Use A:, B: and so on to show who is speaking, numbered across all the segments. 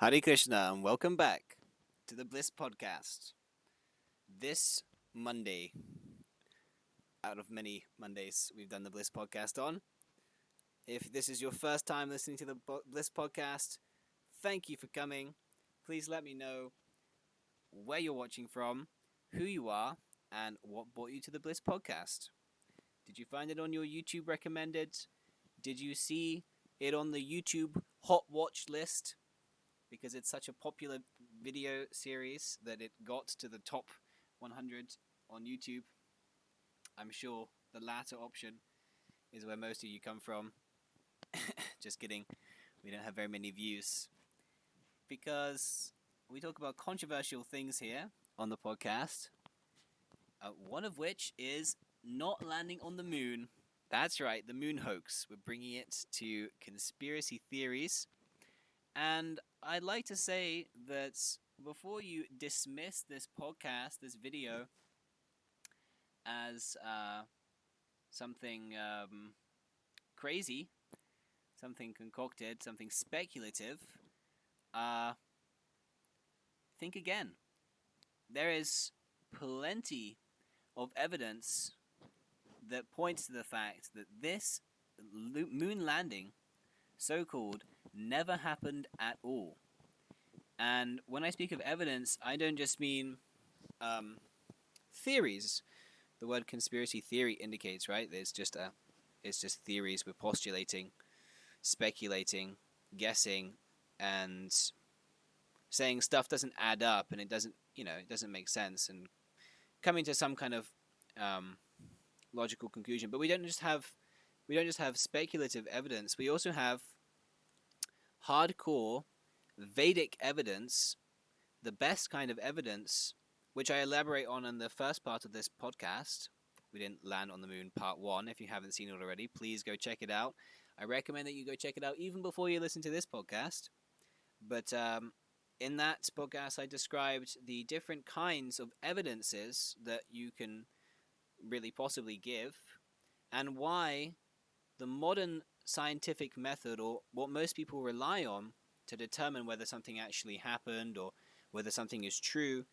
A: Hare Krishna, and welcome back to the Bliss Podcast. This Monday, out of many Mondays we've done the Bliss Podcast on. If this is your first time listening to the Bliss Podcast, thank you for coming. Please let me know where you're watching from, who you are, and what brought you to the Bliss Podcast. Did you find it on your YouTube recommended? Did you see it on the YouTube Hot Watch list? Because it's such a popular video series that it got to the top 100 on YouTube. I'm sure the latter option is where most of you come from. Just kidding. We don't have very many views. Because we talk about controversial things here on the podcast. One of which is not landing on the moon. That's right, the moon hoax. We're bringing it to conspiracy theories. And I'd like to say that before you dismiss this podcast, this video, as something crazy, something concocted, something speculative, think again. There is plenty of evidence that points to the fact that this moon landing, so-called, never happened at all. And when I speak of evidence, I don't just mean theories. The word conspiracy theory indicates, right? It's just theories. We're postulating, speculating, guessing, and saying stuff doesn't add up, and it doesn't make sense, and coming to some kind of logical conclusion. But we don't just have speculative evidence. We also have hardcore Vedic evidence, the best kind of evidence, which I elaborate on in the first part of this podcast. We didn't land on the moon, part 1. If you haven't seen it already, please go check it out. I recommend that you go check it out even before you listen to this podcast. But in that podcast, I described the different kinds of evidences that you can really possibly give, and why the modern scientific method, or what most people rely on to determine whether something actually happened or whether something is true,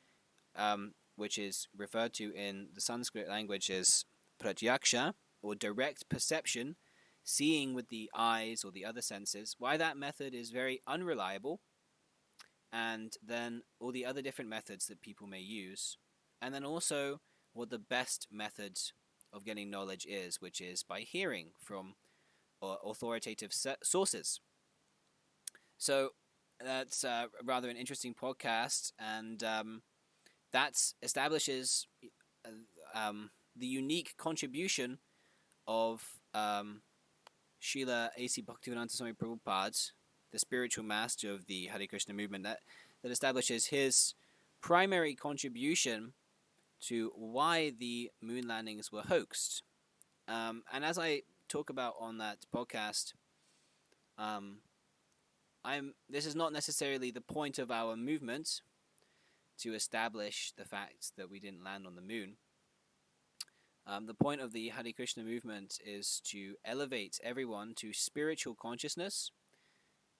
A: which is referred to in the Sanskrit language as pratyaksha, or direct perception, seeing with the eyes or the other senses, why that method is very unreliable, and then all the other different methods that people may use, and then also what the best method of getting knowledge is, which is by hearing from authoritative sources. So that's rather an interesting podcast, and that establishes the unique contribution of Srila A.C. Bhaktivedanta Swami Prabhupada, the spiritual master of the Hare Krishna movement, that establishes his primary contribution to why the moon landings were hoaxed. And as I talk about on that podcast, this is not necessarily the point of our movement to establish the fact that we didn't land on the moon. The point of the Hare Krishna movement is to elevate everyone to spiritual consciousness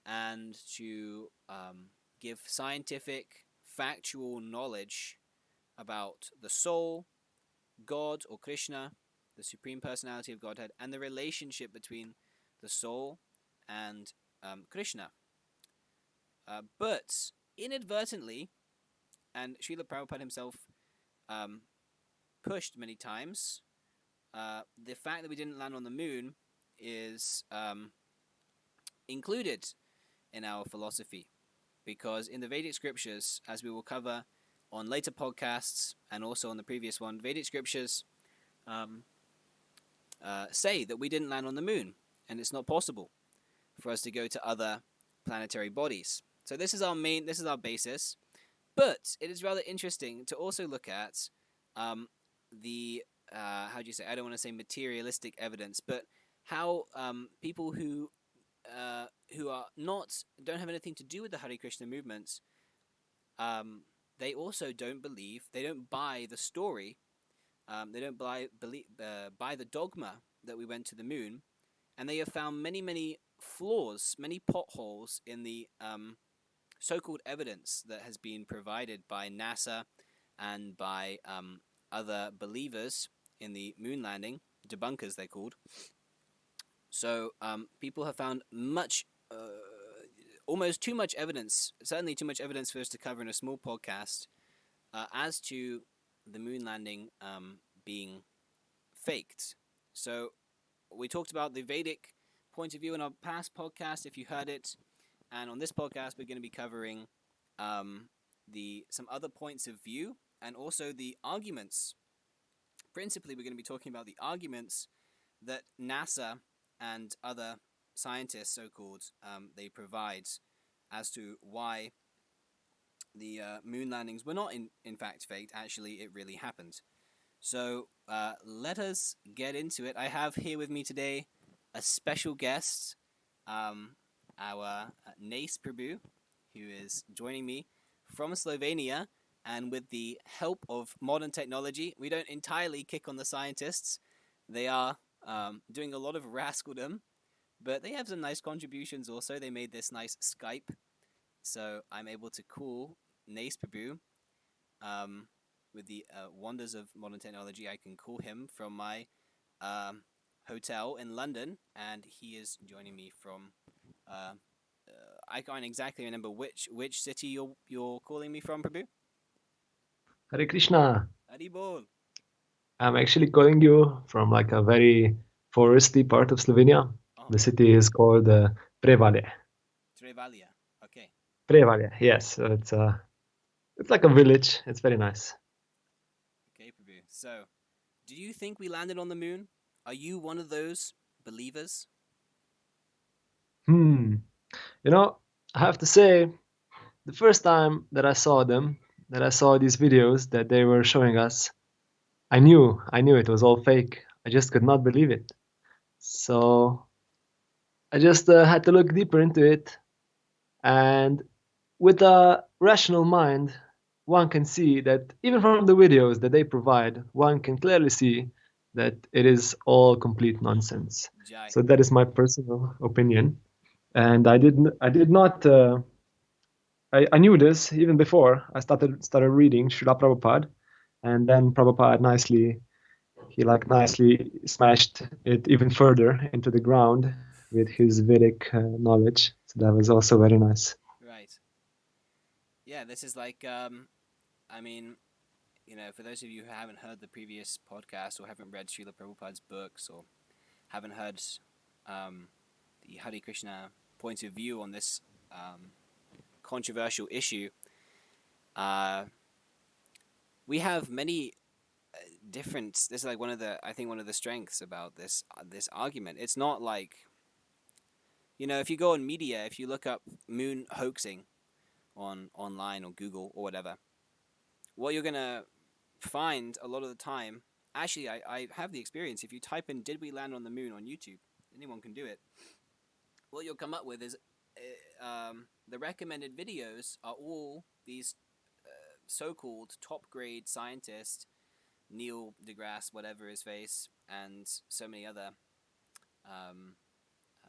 A: and to give scientific, factual knowledge about the soul, God or Krishna, the Supreme Personality of Godhead, and the relationship between the soul and Krishna. But inadvertently, and Srila Prabhupada himself pushed many times, the fact that we didn't land on the moon is included in our philosophy, because in the Vedic scriptures, as we will cover on later podcasts and also on the previous one, Vedic scriptures say that we didn't land on the moon, and it's not possible for us to go to other planetary bodies. So this is our basis. But it is rather interesting to also look at the I don't want to say materialistic evidence, but how people who don't have anything to do with the Hare Krishna movement, they also don't buy the story, they don't buy the dogma that we went to the moon, and they have found many flaws, many potholes in the so-called evidence that has been provided by NASA and by other believers in the moon landing, debunkers they're called. So people have found almost too much evidence, certainly too much evidence for us to cover in a small podcast, as to the moon landing being faked. So we talked about the Vedic point of view in our past podcast, if you heard it, and on this podcast we're going to be covering some other points of view and also the arguments. Principally, we're going to be talking about the arguments that NASA and other scientists, so-called, they provide as to why the moon landings were not in fact faked. Actually, it really happened. So let us get into it. I have here with me today a special guest, our Nace Prabhu, who is joining me from Slovenia. And with the help of modern technology, we don't entirely kick on the scientists. They are doing a lot of rascaldom, but they have some nice contributions also. They made this nice Skype, so I'm able to call Nace Prabhu. With the wonders of modern technology, I can call him from my hotel in London, and he is joining me from. I can't exactly remember which city you're calling me from, Prabhu.
B: Hare Krishna.
A: Haribol.
B: I'm actually calling you from like a very foresty part of Slovenia.
A: Oh,
B: The city is called Prevalje.
A: Trevalia. Okay.
B: Prevalje, yes. So it's like a village. It's very nice.
A: Okay, Prabhu. So, do you think we landed on the moon? Are you one of those believers?
B: Hmm. You know, I have to say, the first time that I saw them, that I saw these videos that they were showing us, I knew it was all fake. I just could not believe it. So I just had to look deeper into it, and with a rational mind, one can see that even from the videos that they provide, one can clearly see that it is all complete nonsense.
A: Jai.
B: So that is my personal opinion, and I did not. I knew this even before I started reading Srila Prabhupada, and then Prabhupada nicely smashed it even further into the ground with his Vedic knowledge. So that was also very nice.
A: Right. Yeah, this is like, I mean, for those of you who haven't heard the previous podcast or haven't read Srila Prabhupada's books or haven't heard the Hare Krishna point of view on this controversial issue, we have many different. This is like one of the strengths about this argument. It's not like, if you go on media, if you look up moon hoaxing online or Google or whatever, what you're gonna find a lot of the time. Actually, I have the experience. If you type in "Did we land on the moon" on YouTube, anyone can do it. What you'll come up with is the recommended videos are all these so-called top-grade scientists, Neil deGrasse, whatever his face, and so many other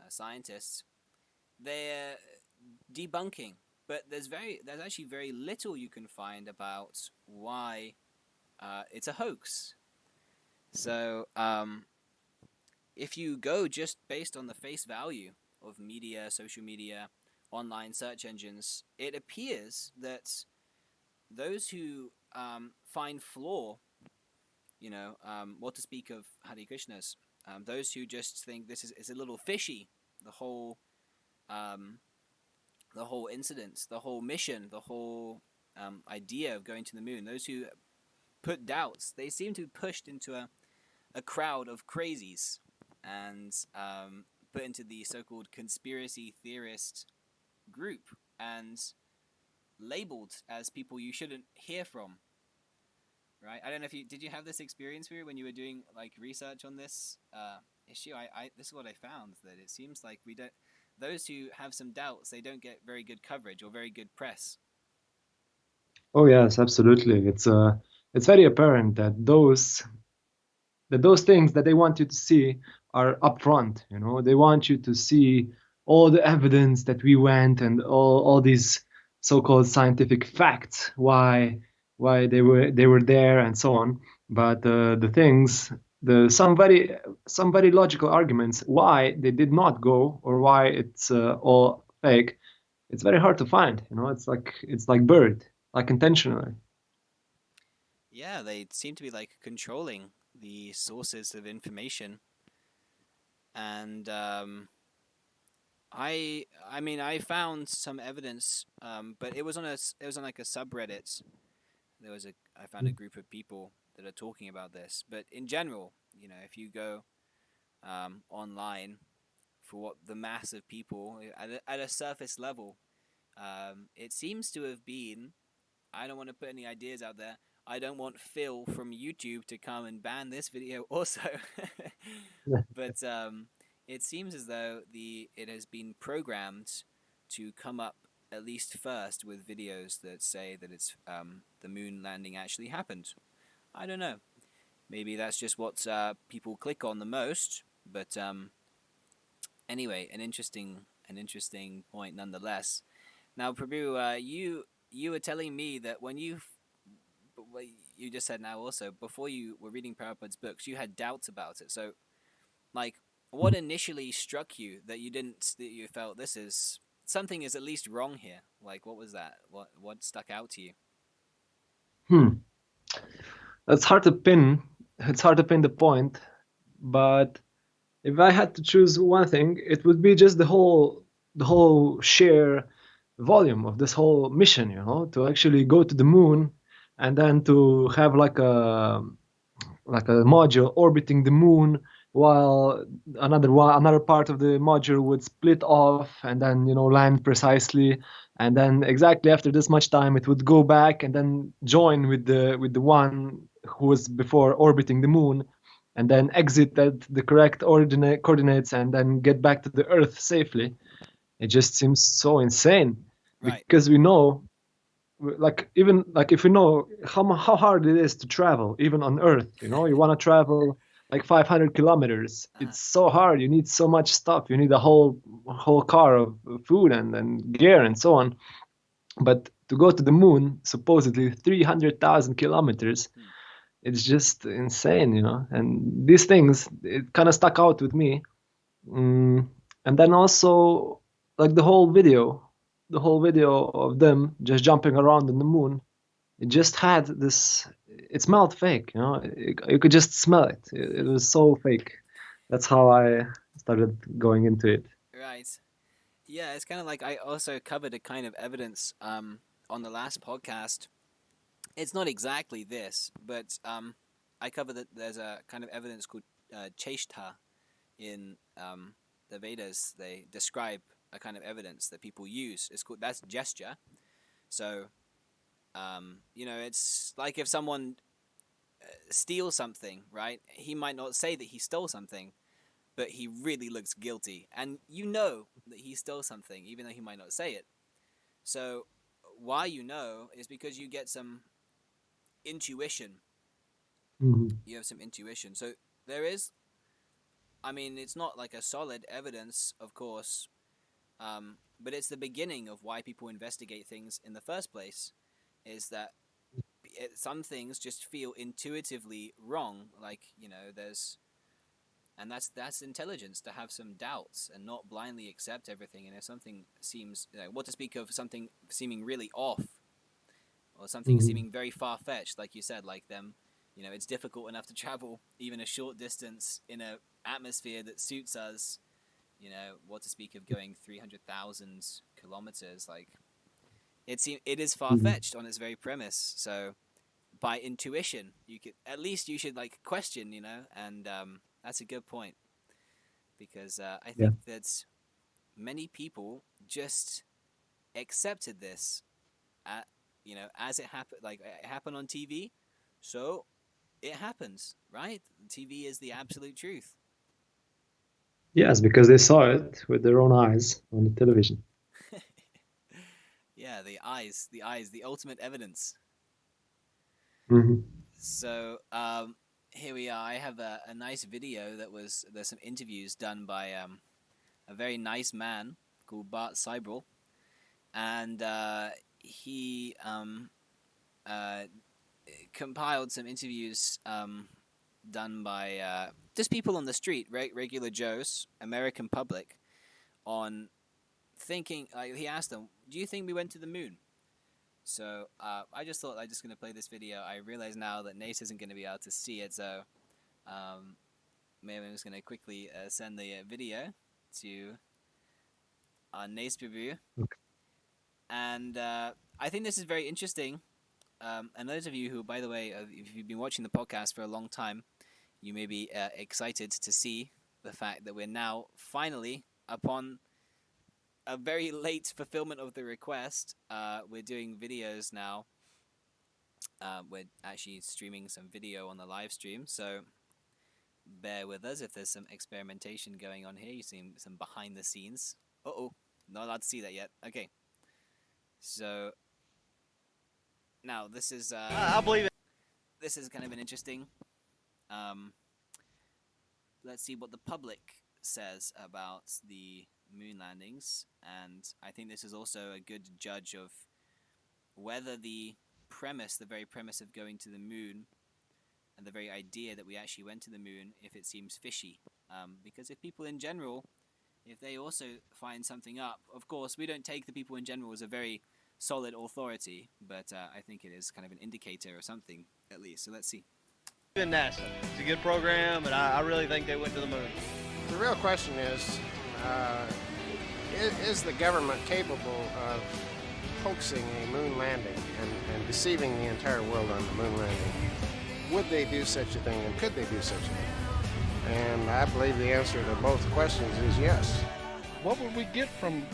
A: scientists. They're debunking, but there's actually very little you can find about why it's a hoax. So if you go just based on the face value of media, social media, online search engines, it appears that those who find flaw, what to speak of Hare Krishnas, those who just think this is a little fishy, the whole incident, the whole mission, the whole idea of going to the moon, those who put doubts, they seem to be pushed into a crowd of crazies and put into the so-called conspiracy theorist group and labeled as people you shouldn't hear from. Right? I don't know if did you have this experience when you were doing like research on this issue? This is what I found, that it seems like we don't. Those who have some doubts, they don't get very good coverage or very good press.
B: Oh yes, absolutely. It's very apparent that those things that they want you to see are upfront. They want you to see all the evidence that we went and all these so-called scientific facts why they were there and so on. But the things, the some very logical arguments why they did not go or why it's all fake. It's very hard to find. You know, it's like buried, like intentionally.
A: Yeah, they seem to be like controlling the sources of information, and I mean I found some evidence, but it was on it was on like a subreddit. There was a I found a group of people that are talking about this, but in general, you know, if you go online for what the mass of people at a surface level, it seems to have been. I don't want to put any ideas out there. I don't want Phil from YouTube to come and ban this video also. But it seems as though it has been programmed to come up at least first with videos that say that it's the moon landing actually happened. I don't know. Maybe that's just what people click on the most. But anyway, an interesting point nonetheless. Now, Prabhu, you were telling me that when you just said now also before you were reading Prabhupada's books, you had doubts about it. So, like, what initially struck you that you felt this is something is at least wrong here? Like, what was that? What stuck out to you?
B: Hmm. It's hard to pin. It's hard to pin the point, but if I had to choose one thing, it would be just the whole sheer volume of this whole mission. You know, to actually go to the moon and then to have like a module orbiting the moon while another part of the module would split off and then land precisely, and then exactly after this much time it would go back and then join with the one who was before orbiting the moon, and then exit at the correct coordinates and then get back to the earth safely. It just seems so insane
A: Right.
B: because we know, like, even like if you know how hard it is to travel even on earth, you want to travel like 500 kilometers.
A: Uh,
B: It's so hard, you need so much stuff, you need a whole car of food and gear and so on. But to go to the moon, supposedly 300,000 kilometers,
A: hmm.
B: it's just insane, and these things, it kind of stuck out with me. mm, and then also, like, the whole video of them just jumping around on the moon, it just had this. It smelled fake, you could just smell it. It was so fake. That's how I started going into it.
A: Right. Yeah, it's kind of like I also covered a kind of evidence on the last podcast. It's not exactly this, but I covered that there's a kind of evidence called cheshtha in the Vedas. They describe a kind of evidence that people use. It's called that's gesture. So you know, it's like if someone steals something, right? He might not say that he stole something, but he really looks guilty, and you know that he stole something, even though he might not say it. So why you know is because you get some intuition.
B: Hmm.
A: You have some intuition. So there is. I mean, it's not like a solid evidence, of course, but it's the beginning of why people investigate things in the first place. Is that some things just feel intuitively wrong, like there's, and that's intelligence to have some doubts and not blindly accept everything. And if something seems, what to speak of something seeming really off, or something
B: Hmm.
A: seeming very far fetched, like you said, like them, it's difficult enough to travel even a short distance in a atmosphere that suits us. What to speak of going 300,000 kilometers? Like it is far
B: Hmm.
A: fetched on its very premise. So by intuition, you could at least you should like question, and that's a good point because I
B: Yeah.
A: think that many people just accepted this at as it happened, like it happened on TV, so it happens, right? TV is the absolute truth.
B: Yes, because they saw it with their own eyes on the television.
A: Yeah, the ultimate evidence.
B: Hmm.
A: So here we are. I have a nice video that was there's some interviews done by a very nice man called Bart Seibel, and he uh, compiled some interviews done by just people on the street, regular Joes, American public, on thinking. He asked them, "Do you think we went to the moon?" So I just thought I'm just going to play this video. I realize now that Nace isn't going to be able to see it, so maybe I'm just going to quickly send the video to Nace Prabhu.
B: Okay.
A: And I think this is very interesting. And those of you who, by the way, if you've been watching the podcast for a long time, you may be excited to see the fact that we're now finally, upon a very late fulfillment of the request, we're doing videos now. We're actually streaming some video on the live stream, so bear with us if there's some experimentation going on here. You see some behind the scenes. Uh-oh, not allowed to see that yet. Okay. So now this is
C: I believe it.
A: This is kind of an interesting. Let's see what the public says about the moon landings, and I think this is also a good judge of whether the premise, the very premise of going to the moon, and the very idea that we actually went to the moon, if it seems fishy. Because if people in general, if they also find something up, of course, we don't take the people in general as a very solid authority, but I think it is kind of an indicator or something, at least. So let's see.
C: Even NASA. It's a good program, and I really think they went to the moon.
D: The real question is the government capable of hoaxing a moon landing and deceiving the entire world on the moon landing? Would they do such a thing, and could they do such a thing? And I believe the answer to both questions is yes.
E: What would we get from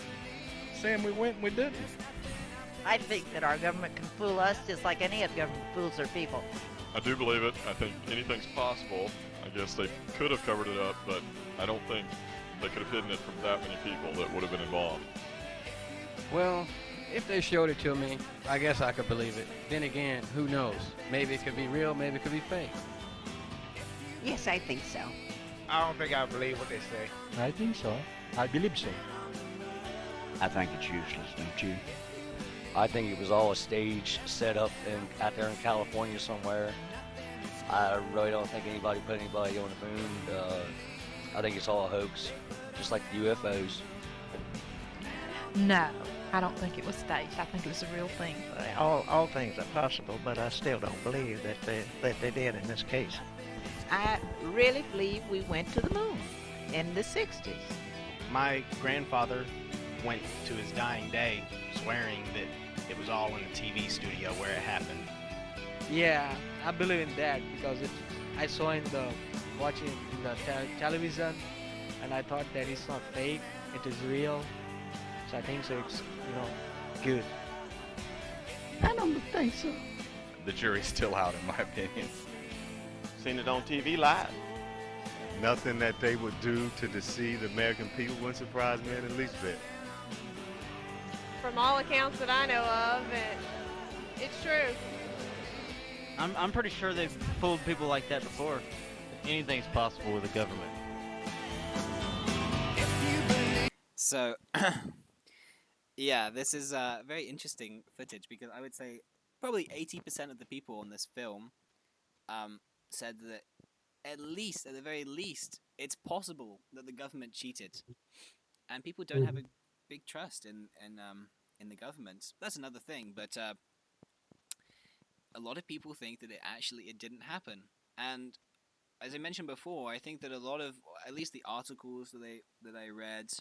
E: saying we went and we didn't?
F: I think that our government can fool us just like any other government fools their people.
G: I do believe it. I think anything's possible. I guess they could have covered it up, but I don't think they could have hidden it from that many people that would have been involved.
H: Well, if they showed it to me, I guess I could believe it. Then again, who knows? Maybe it could be real, maybe it could be fake.
F: Yes, I think so.
I: I don't think I believe what they say.
J: I think so. I believe so.
K: I think it's useless, don't you? I think it was all a stage set up out there in California somewhere. I really don't think anybody put anybody on the moon. I think it's all a hoax, just like the UFOs.
L: No, I don't think it was staged. I think it was a real thing.
M: All things are possible, but I still don't believe that they did in this case.
F: I really believe we went to the moon in the 60s.
N: My grandfather went to his dying day swearing that it was all in the TV studio where it happened.
H: Yeah, I believe in that because I saw watching in the television, and I thought that it's not fake, it is real. So I think so. It's good.
J: I don't think so.
O: The jury's still out, in my opinion.
C: Seen it on TV live.
P: Nothing that they would do to deceive the American people wouldn't surprise me in the least bit.
Q: From all accounts that I know of, it's true.
C: I'm pretty sure they've fooled people like that before. Anything's possible with the government.
A: So, yeah, this is very interesting footage because I would say probably 80% of the people on this film said that at the very least, it's possible that the government cheated, and people don't have a big trust in the government. That's another thing, but a lot of people think that it didn't happen, and as I mentioned before, I think that a lot of, at least the articles that I read,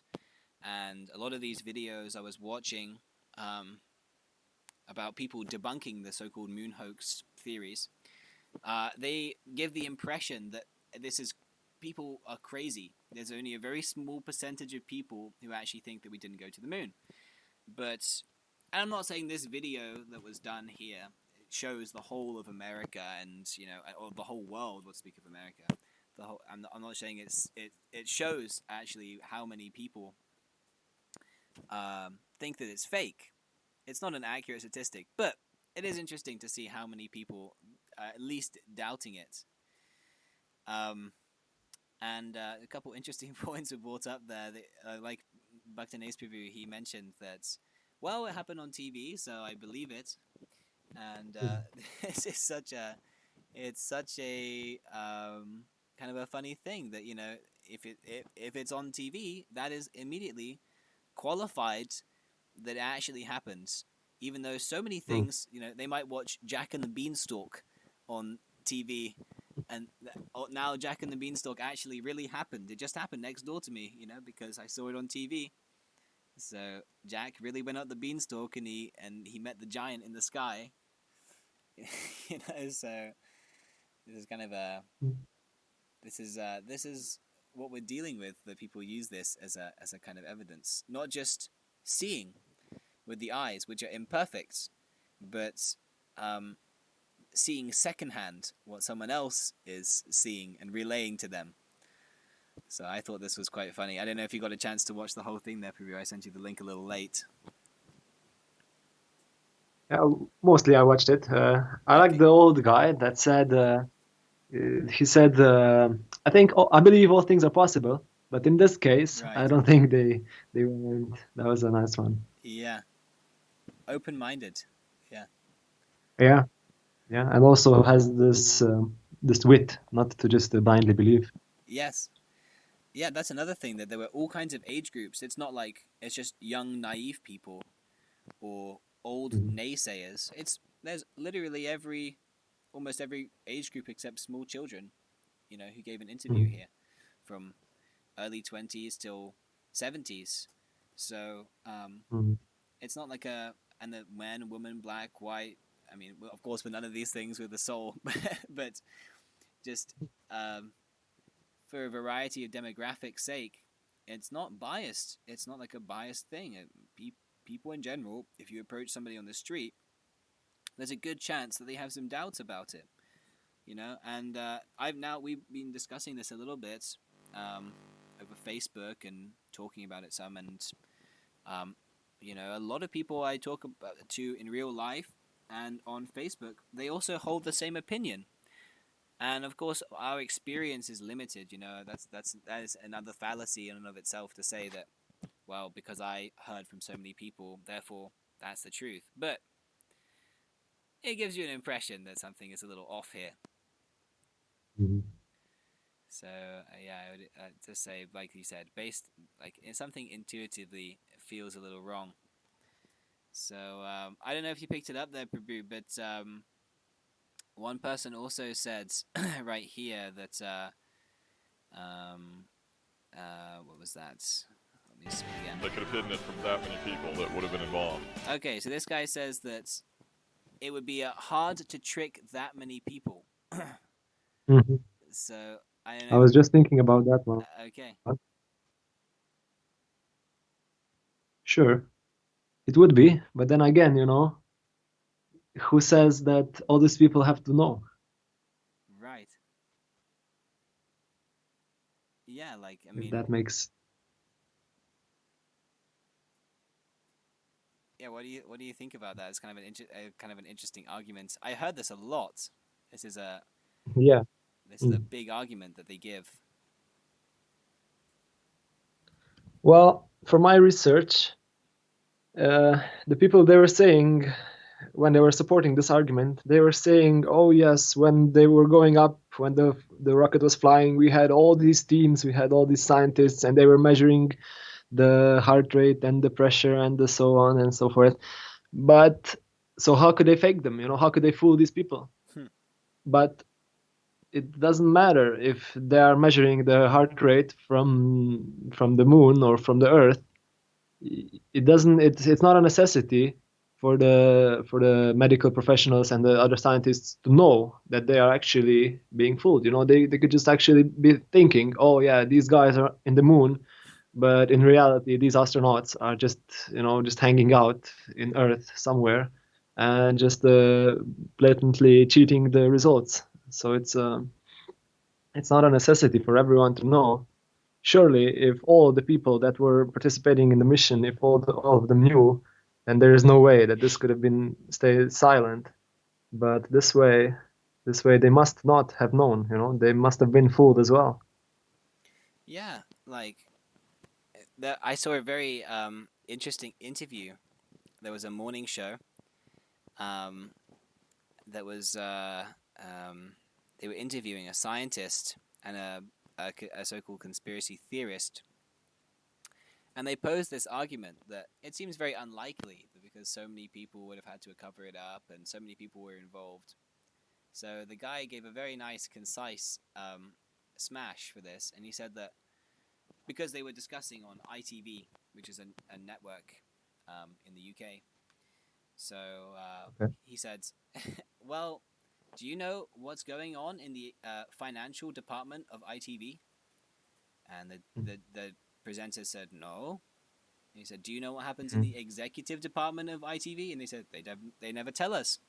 A: and a lot of these videos I was watching about people debunking the so-called moon hoax theories, they give the impression that people are crazy. There's only a very small percentage of people who actually think that we didn't go to the moon. But I'm not saying this video that was done here shows the whole of America and or the whole world. Let's speak of America. I'm not saying it shows actually how many people think that it's fake. It's not an accurate statistic, but it is interesting to see how many people at least doubting it. And a couple interesting points were brought up there. Like Bhakti Prabhu, he mentioned that Well, it happened on TV, so I believe it. And this is it's such a kind of a funny thing that if it's on TV, that is immediately qualified that it actually happens. Even though so many things, they might watch Jack and the Beanstalk on TV, and now Jack and the Beanstalk actually really happened. It just happened next door to me, because I saw it on TV. So Jack really went up the beanstalk, and he met the giant in the sky. So this is kind of this is what we're dealing with. That people use this as a kind of evidence, not just seeing with the eyes, which are imperfect, but seeing secondhand what someone else is seeing and relaying to them. So I thought this was quite funny. I don't know if you got a chance to watch the whole thing there, Prabhu. I sent you the link a little late.
B: Mostly I watched it. I like the old guy that said, he said, I believe all things are possible, but in this case,
A: Right.
B: I don't think they weren't. That was a nice one.
A: Yeah. Open-minded. Yeah.
B: Yeah, and also has this wit, not to just blindly believe.
A: Yes. Yeah, that's another thing, that there were all kinds of age groups. It's not like it's just young, naive people or old naysayers. There's literally almost every age group except small children, who gave an interview here, from early 20s till 70s. So it's not like and the man, woman, black, white. I mean, of course, with none of these things with the soul, but just for a variety of demographic sake, it's not biased. It's not like a biased thing. People in general, if you approach somebody on the street, there's a good chance that they have some doubts about it, And we've been discussing this a little bit over Facebook and talking about it some, and a lot of people I talk to in real life and on Facebook, they also hold the same opinion. And of course, our experience is limited. That is another fallacy in and of itself to say that, well, because I heard from so many people, therefore that's the truth. But it gives you an impression that something is a little off here. So I would just say, like you said, based something intuitively feels a little wrong. So I don't know if you picked it up there, Prabhu, but one person also said right here that what was that? Let me see again.
G: They could have hidden it from that many people that would have been involved.
A: Okay, so this guy says that it would be hard to trick that many people. So I don't know.
B: I was just thinking about that one.
A: Okay.
B: Sure, it would be, but then again, who says that all these people have to know?
A: Right. Yeah,
B: If that makes.
A: Yeah, what do you think about that? It's kind of an interesting argument. I heard this a lot. This is a big argument that they give.
B: Well, for my research, the people, they were saying, when they were supporting this argument, they were saying, oh yes, when they were going up, when the rocket was flying, we had all these teams, we had all these scientists, and they were measuring the heart rate and the pressure and the so on and so forth. But so how could they fake them? How could they fool these people? But it doesn't matter if they are measuring the heart rate from the moon or from the earth. It doesn't. It's not a necessity for the medical professionals and the other scientists to know that they are actually being fooled. They could just actually be thinking, oh yeah, these guys are in the moon, but in reality, these astronauts are just hanging out in Earth somewhere, and just blatantly cheating the results. So it's not a necessity for everyone to know. Surely, if all the people that were participating in the mission, if all of them knew, then there is no way that this could have been stayed silent. But this way they must not have known. They must have been fooled as well.
A: Yeah, I saw a very interesting interview there was a morning show that was they were interviewing a scientist and a so-called conspiracy theorist, and they posed this argument that it seems very unlikely that because so many people would have had to cover it up and so many people were involved. So the guy gave a very nice, concise smash for this, and he said that because they were discussing on ITV, which is a network in the UK. So he said, well, do you know what's going on in the financial department of ITV? And the presenter said, no. And he said, do you know what happens in the executive department of ITV? And they said, they never tell us.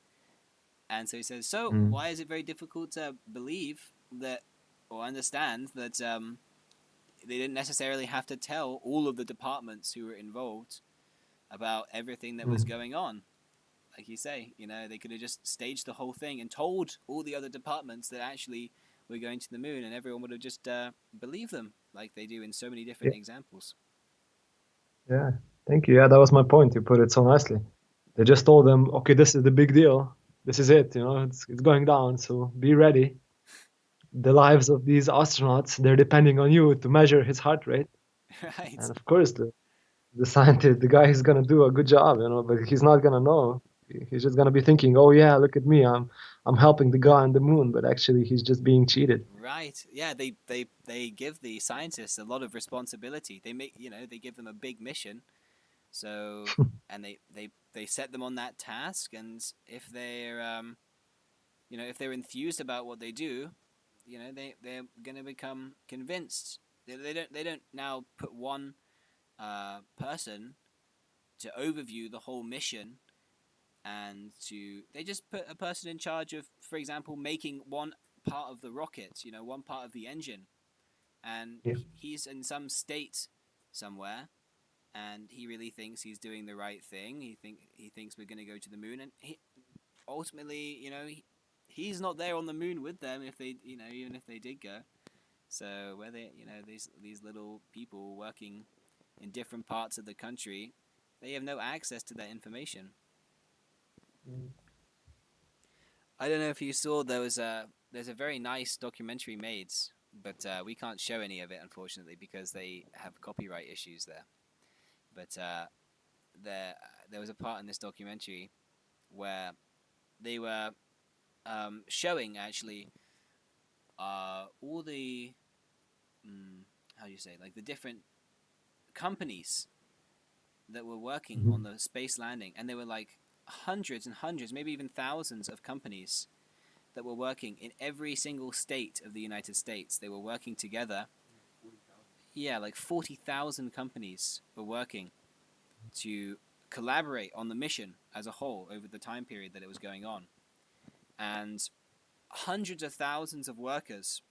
A: And so he says, so why is it very difficult to believe that or understand that they didn't necessarily have to tell all of the departments who were involved about everything that was going on? Like you say, they could have just staged the whole thing and told all the other departments that actually we're going to the moon, and everyone would have just believed them, like they do in so many different examples.
B: Yeah, thank you. Yeah, that was my point. You put it so nicely. They just told them, okay, this is the big deal. This is it. It's going down. So be ready. The lives of these astronauts, they're depending on you to measure his heart rate.
A: Right.
B: And of course, the scientist, the guy is gonna do a good job, but he's not gonna know. He's just gonna be thinking, oh yeah, look at me, I'm helping the guy on the moon, but actually he's just being cheated.
A: Right. Yeah, they give the scientists a lot of responsibility. They make they give them a big mission. So and they set them on that task, and if they're if they're enthused about what they do, they're gonna become convinced. They don't now put one person to overview the whole mission, and they just put a person in charge of, for example, making one part of the rocket, one part of the engine, and he's in some state somewhere, and he really thinks he's doing the right thing. He thinks we're going to go to the moon, and ultimately, he's not there on the moon with them if they, even if they did go. So where they, these little people working in different parts of the country, they have no access to that information. I don't know if you saw there's a very nice documentary made, but we can't show any of it, unfortunately, because they have copyright issues there. But there was a part in this documentary where they were showing actually all the how do you say, like the different companies that were working on the space landing, and there were like hundreds and hundreds, maybe even thousands of companies that were working in every single state of the United States. They were working together. Yeah, like 40,000 companies were working to collaborate on the mission as a whole over the time period that it was going on. And hundreds of thousands of workers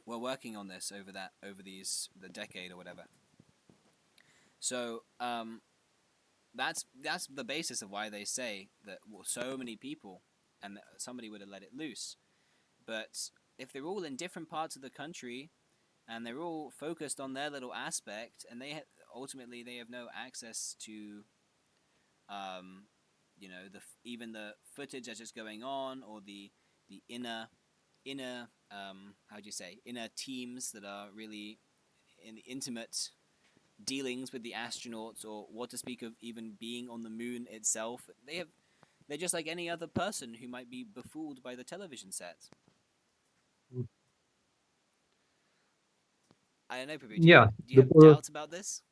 A: were working on this over the decade or whatever. So that's the basis of why they say that so many people, and somebody would have let it loose. But if they're all in different parts of the country, and they're all focused on their little aspect, and ultimately they have no access to, even the footage that's just going on, or the inner how do you say, inner teams that are really in the intimate dealings with the astronauts, or what to speak of even being on the moon itself. They're just like any other person who might be befooled by the television set. I don't know, Prabhu. Do you have doubts about this?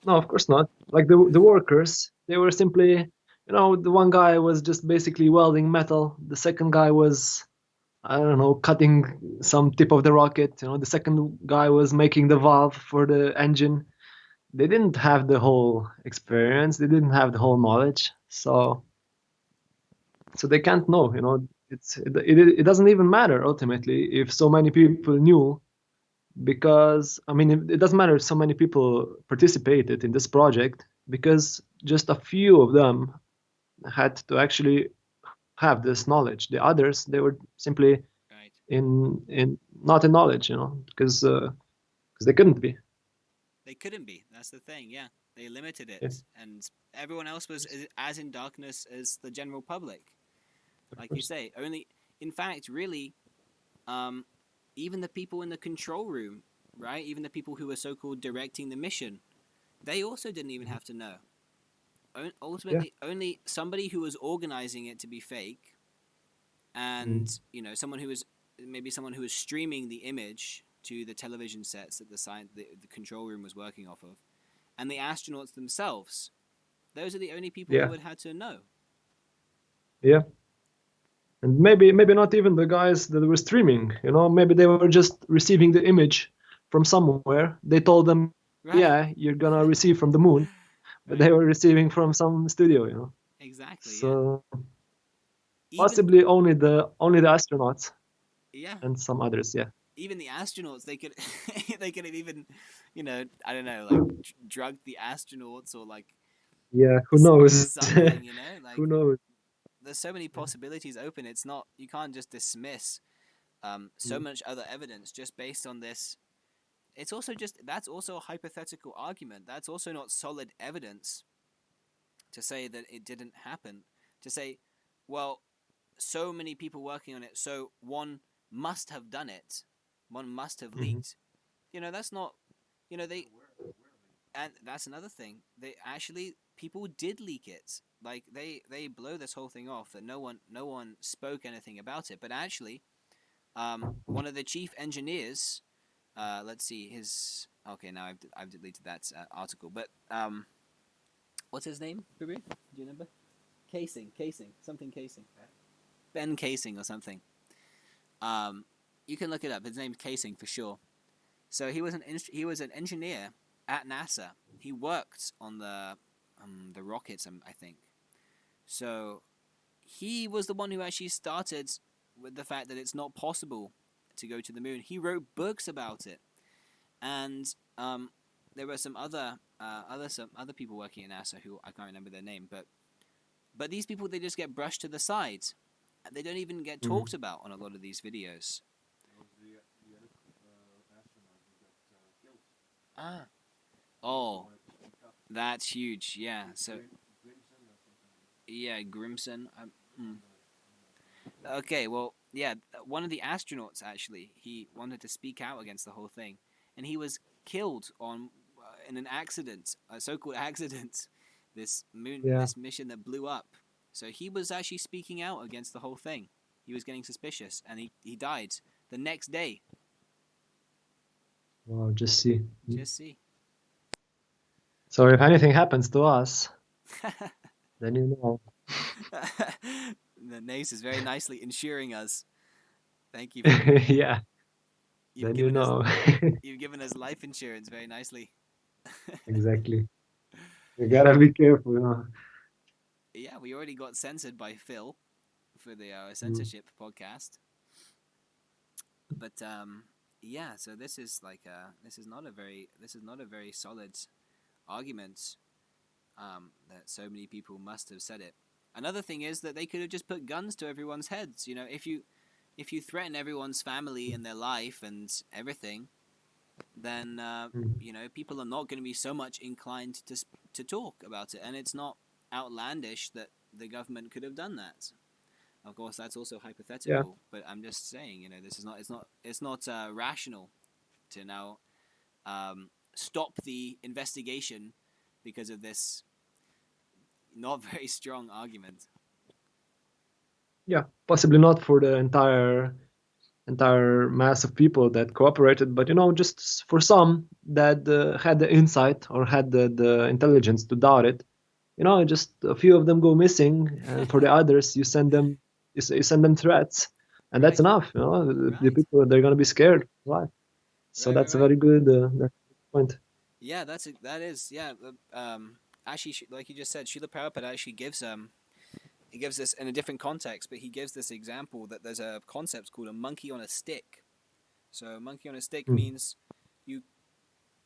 B: No, of course not. Like the workers, they were simply, the one guy was just basically welding metal. The second guy was, I don't know, cutting some tip of the rocket. The second guy was making the valve for the engine. They didn't have the whole experience. They didn't have the whole knowledge. So they can't know. It doesn't even matter ultimately if so many people knew, because it doesn't matter if so many people participated in this project, because just a few of them had to actually have this knowledge. The others, they were simply in not in knowledge, because they couldn't be.
A: They couldn't be. That's the thing, yeah. They limited
B: Yeah.
A: it, and everyone else was as in darkness as the general public. Like you say, only, in fact, really, even the people in the control room, right? Even the people who were so-called directing the mission, they also didn't even have to know. Ultimately, only somebody who was organizing it to be fake, and someone who was someone who was streaming the image to the television sets that the control room was working off of, and the astronauts themselves. Those are the only people who would have to know.
B: Yeah. And maybe not even the guys that were streaming, maybe they were just receiving the image from somewhere. They told them, yeah, you're gonna receive from the moon, but they were receiving from some studio,
A: Exactly.
B: So possibly only the astronauts.
A: Yeah.
B: And some others, yeah.
A: Even the astronauts, they could have even, I don't know, like drugged the astronauts or like.
B: Yeah, who knows?
A: Something, like
B: who knows?
A: There's so many possibilities open. It's not, you can't just dismiss so much other evidence just based on this. It's also that's also a hypothetical argument. That's also not solid evidence to say that it didn't happen. To say, well, so many people working on it, so one must have done it. One must have leaked. That's not, they, and that's another thing. They actually, people did leak it. Like they blow this whole thing off that no one spoke anything about it. But actually, one of the chief engineers, let's see his. Okay, now I've deleted that article. But what's his name? Prabhu? Do you remember? Casing, something Casing. Ben Casing or something. You can look it up. His name's Casing for sure. So he was an engineer at NASA. He worked on the rockets, I think. So he was the one who actually started with the fact that it's not possible to go to the moon. He wrote books about it, and there were some other people working at NASA who I can't remember their name, but these people, they just get brushed to the side. They don't even get talked about on a lot of these videos. Oh, that's huge. Yeah. So. Yeah, Grimson. Okay, well, yeah, one of the astronauts actually, he wanted to speak out against the whole thing, and he was killed in an accident, a so-called accident, this mission that blew up. So he was actually speaking out against the whole thing. He was getting suspicious, and he died the next day.
B: Wow, just see.
A: Just see.
B: So if anything happens to us, then you know.
A: The NACE is very nicely insuring us. Thank you.
B: Yeah. Then you know.
A: You've given us life insurance very nicely.
B: Exactly. You gotta be careful,
A: Yeah, we already got censored by Phil for the censorship podcast. But yeah, so this is like this is not a very solid argument that so many people must have said it. Another thing is that they could have just put guns to everyone's heads. If you threaten everyone's family and their life and everything, then people are not going to be so much inclined to talk about it, and it's not outlandish that the government could have done that. Of course, that's also hypothetical, but I'm just saying, this is not it's not rational to now stop the investigation because of this not very strong argument.
B: Yeah, possibly not for the entire mass of people that cooperated, but just for some that had the insight or had the intelligence to doubt it. Just a few of them go missing, and for the others, you send them threats, and that's enough. The people, they're gonna be scared, right? So that's a very good point.
A: Yeah, that is actually, like you just said, Srila Prabhupada actually gives he gives this in a different context, but he gives this example that there's a concept called a monkey on a stick. So a monkey on a stick means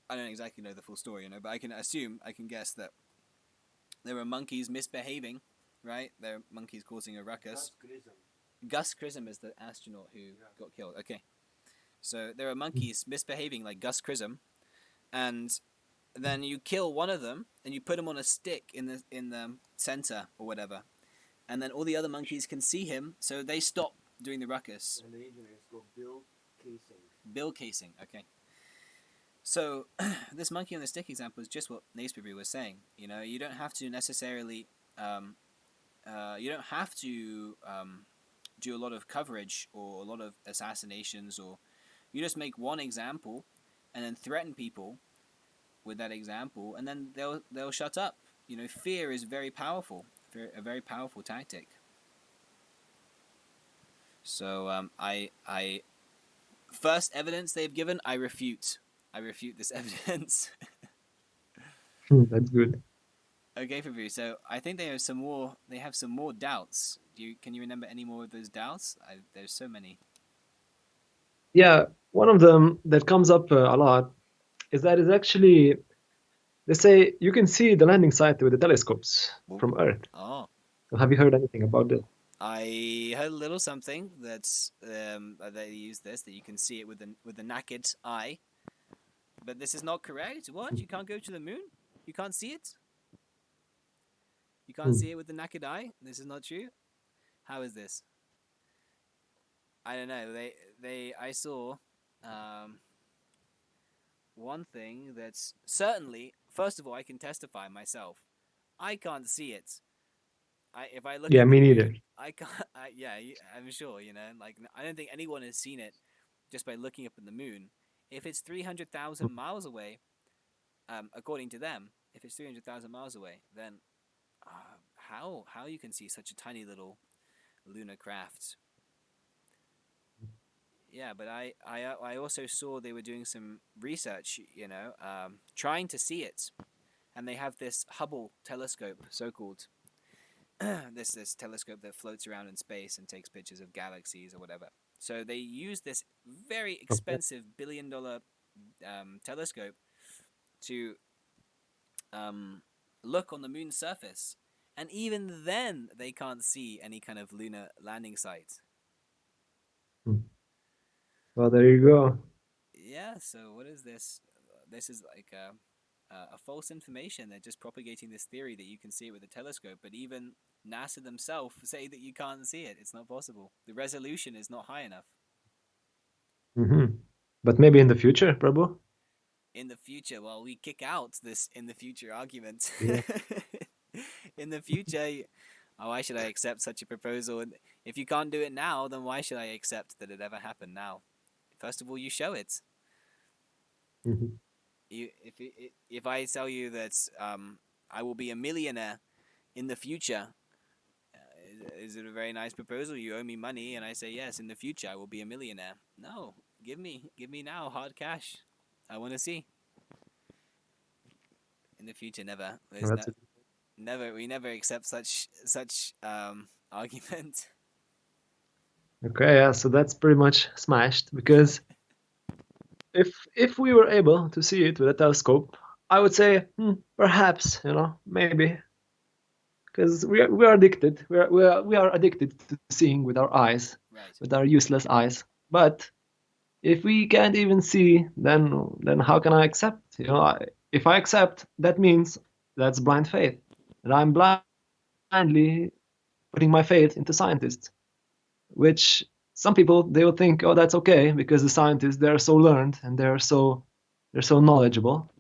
A: I don't exactly know the full story, but I can guess that there were monkeys misbehaving, right? There are monkeys causing a ruckus. Gus Grissom is the astronaut who got killed. Okay. So there are monkeys misbehaving like Gus Grissom, and then you kill one of them and you put him on a stick in the center or whatever, and then all the other monkeys can see him, so they stop doing the ruckus.
B: And the engineers go build casing.
A: Build casing, okay. So this monkey on the stick example is just what Naisbury was saying. You know, you don't have to necessarily, you don't have to do a lot of coverage or a lot of assassinations, or you just make one example and then threaten people with that example, and then they'll shut up. You know, fear is very powerful, a very powerful tactic. So I first evidence they've given, I refute this evidence.
B: That's good.
A: Okay, Prabhu. So I think they have some more. They have some more doubts. Can you remember any more of those doubts? There's so many.
B: Yeah, one of them that comes up a lot is that it's actually, they say you can see the landing site with the telescopes from Earth.
A: Oh.
B: So have you heard anything about this?
A: I heard a little something that's they use this, that you can see it with the naked eye. But this is not correct. What? You can't go to the moon? You can't see it? You can't see it with the naked eye? This is not true? How is this? I don't know. I saw one thing that's certainly, first of all, I can testify myself. I can't see it. If I look
B: Yeah,
A: at the
B: me
A: moon,
B: neither.
A: I can't. I'm sure. You know, like I don't think anyone has seen it just by looking up at the moon. If it's 300,000 miles away, according to them, if it's 300,000 miles away, then how you can see such a tiny little lunar craft? Yeah, but I also saw they were doing some research, you know, trying to see it, and they have this Hubble telescope, so-called. this telescope that floats around in space and takes pictures of galaxies or whatever. So they use this very expensive $1 billion telescope to look on the moon's surface, and even then they can't see any kind of lunar landing site.
B: Well, there you go.
A: Yeah, so what is this? This is like a false information. They're just propagating this theory that you can see it with a telescope, but even NASA themselves say that you can't see it. It's not possible. The resolution is not high enough.
B: But maybe in the future, Prabhu?
A: In the future, well, we kick out this in the future argument.
B: Yeah.
A: In the future, why should I accept such a proposal? If you can't do it now, then why should I accept that it ever happened now? First of all, you show it. If I tell you that I will be a millionaire in the future, is it a very nice proposal? You owe me money, and I say yes. In the future, I will be a millionaire. No, give me now hard cash. I want to see. In the future, never. Never. We never accept such argument.
B: Okay, yeah, so that's pretty much smashed, because if we were able to see it with a telescope, I would say perhaps, you know, maybe, because we are addicted. We are addicted to seeing with our eyes, with our useless eyes. But if we can't even see, then how can I accept? You know, if I accept, that means that's blind faith, and I'm blindly putting my faith into scientists, which some people, they will think, oh, that's okay, because the scientists, they're so learned and they're so knowledgeable.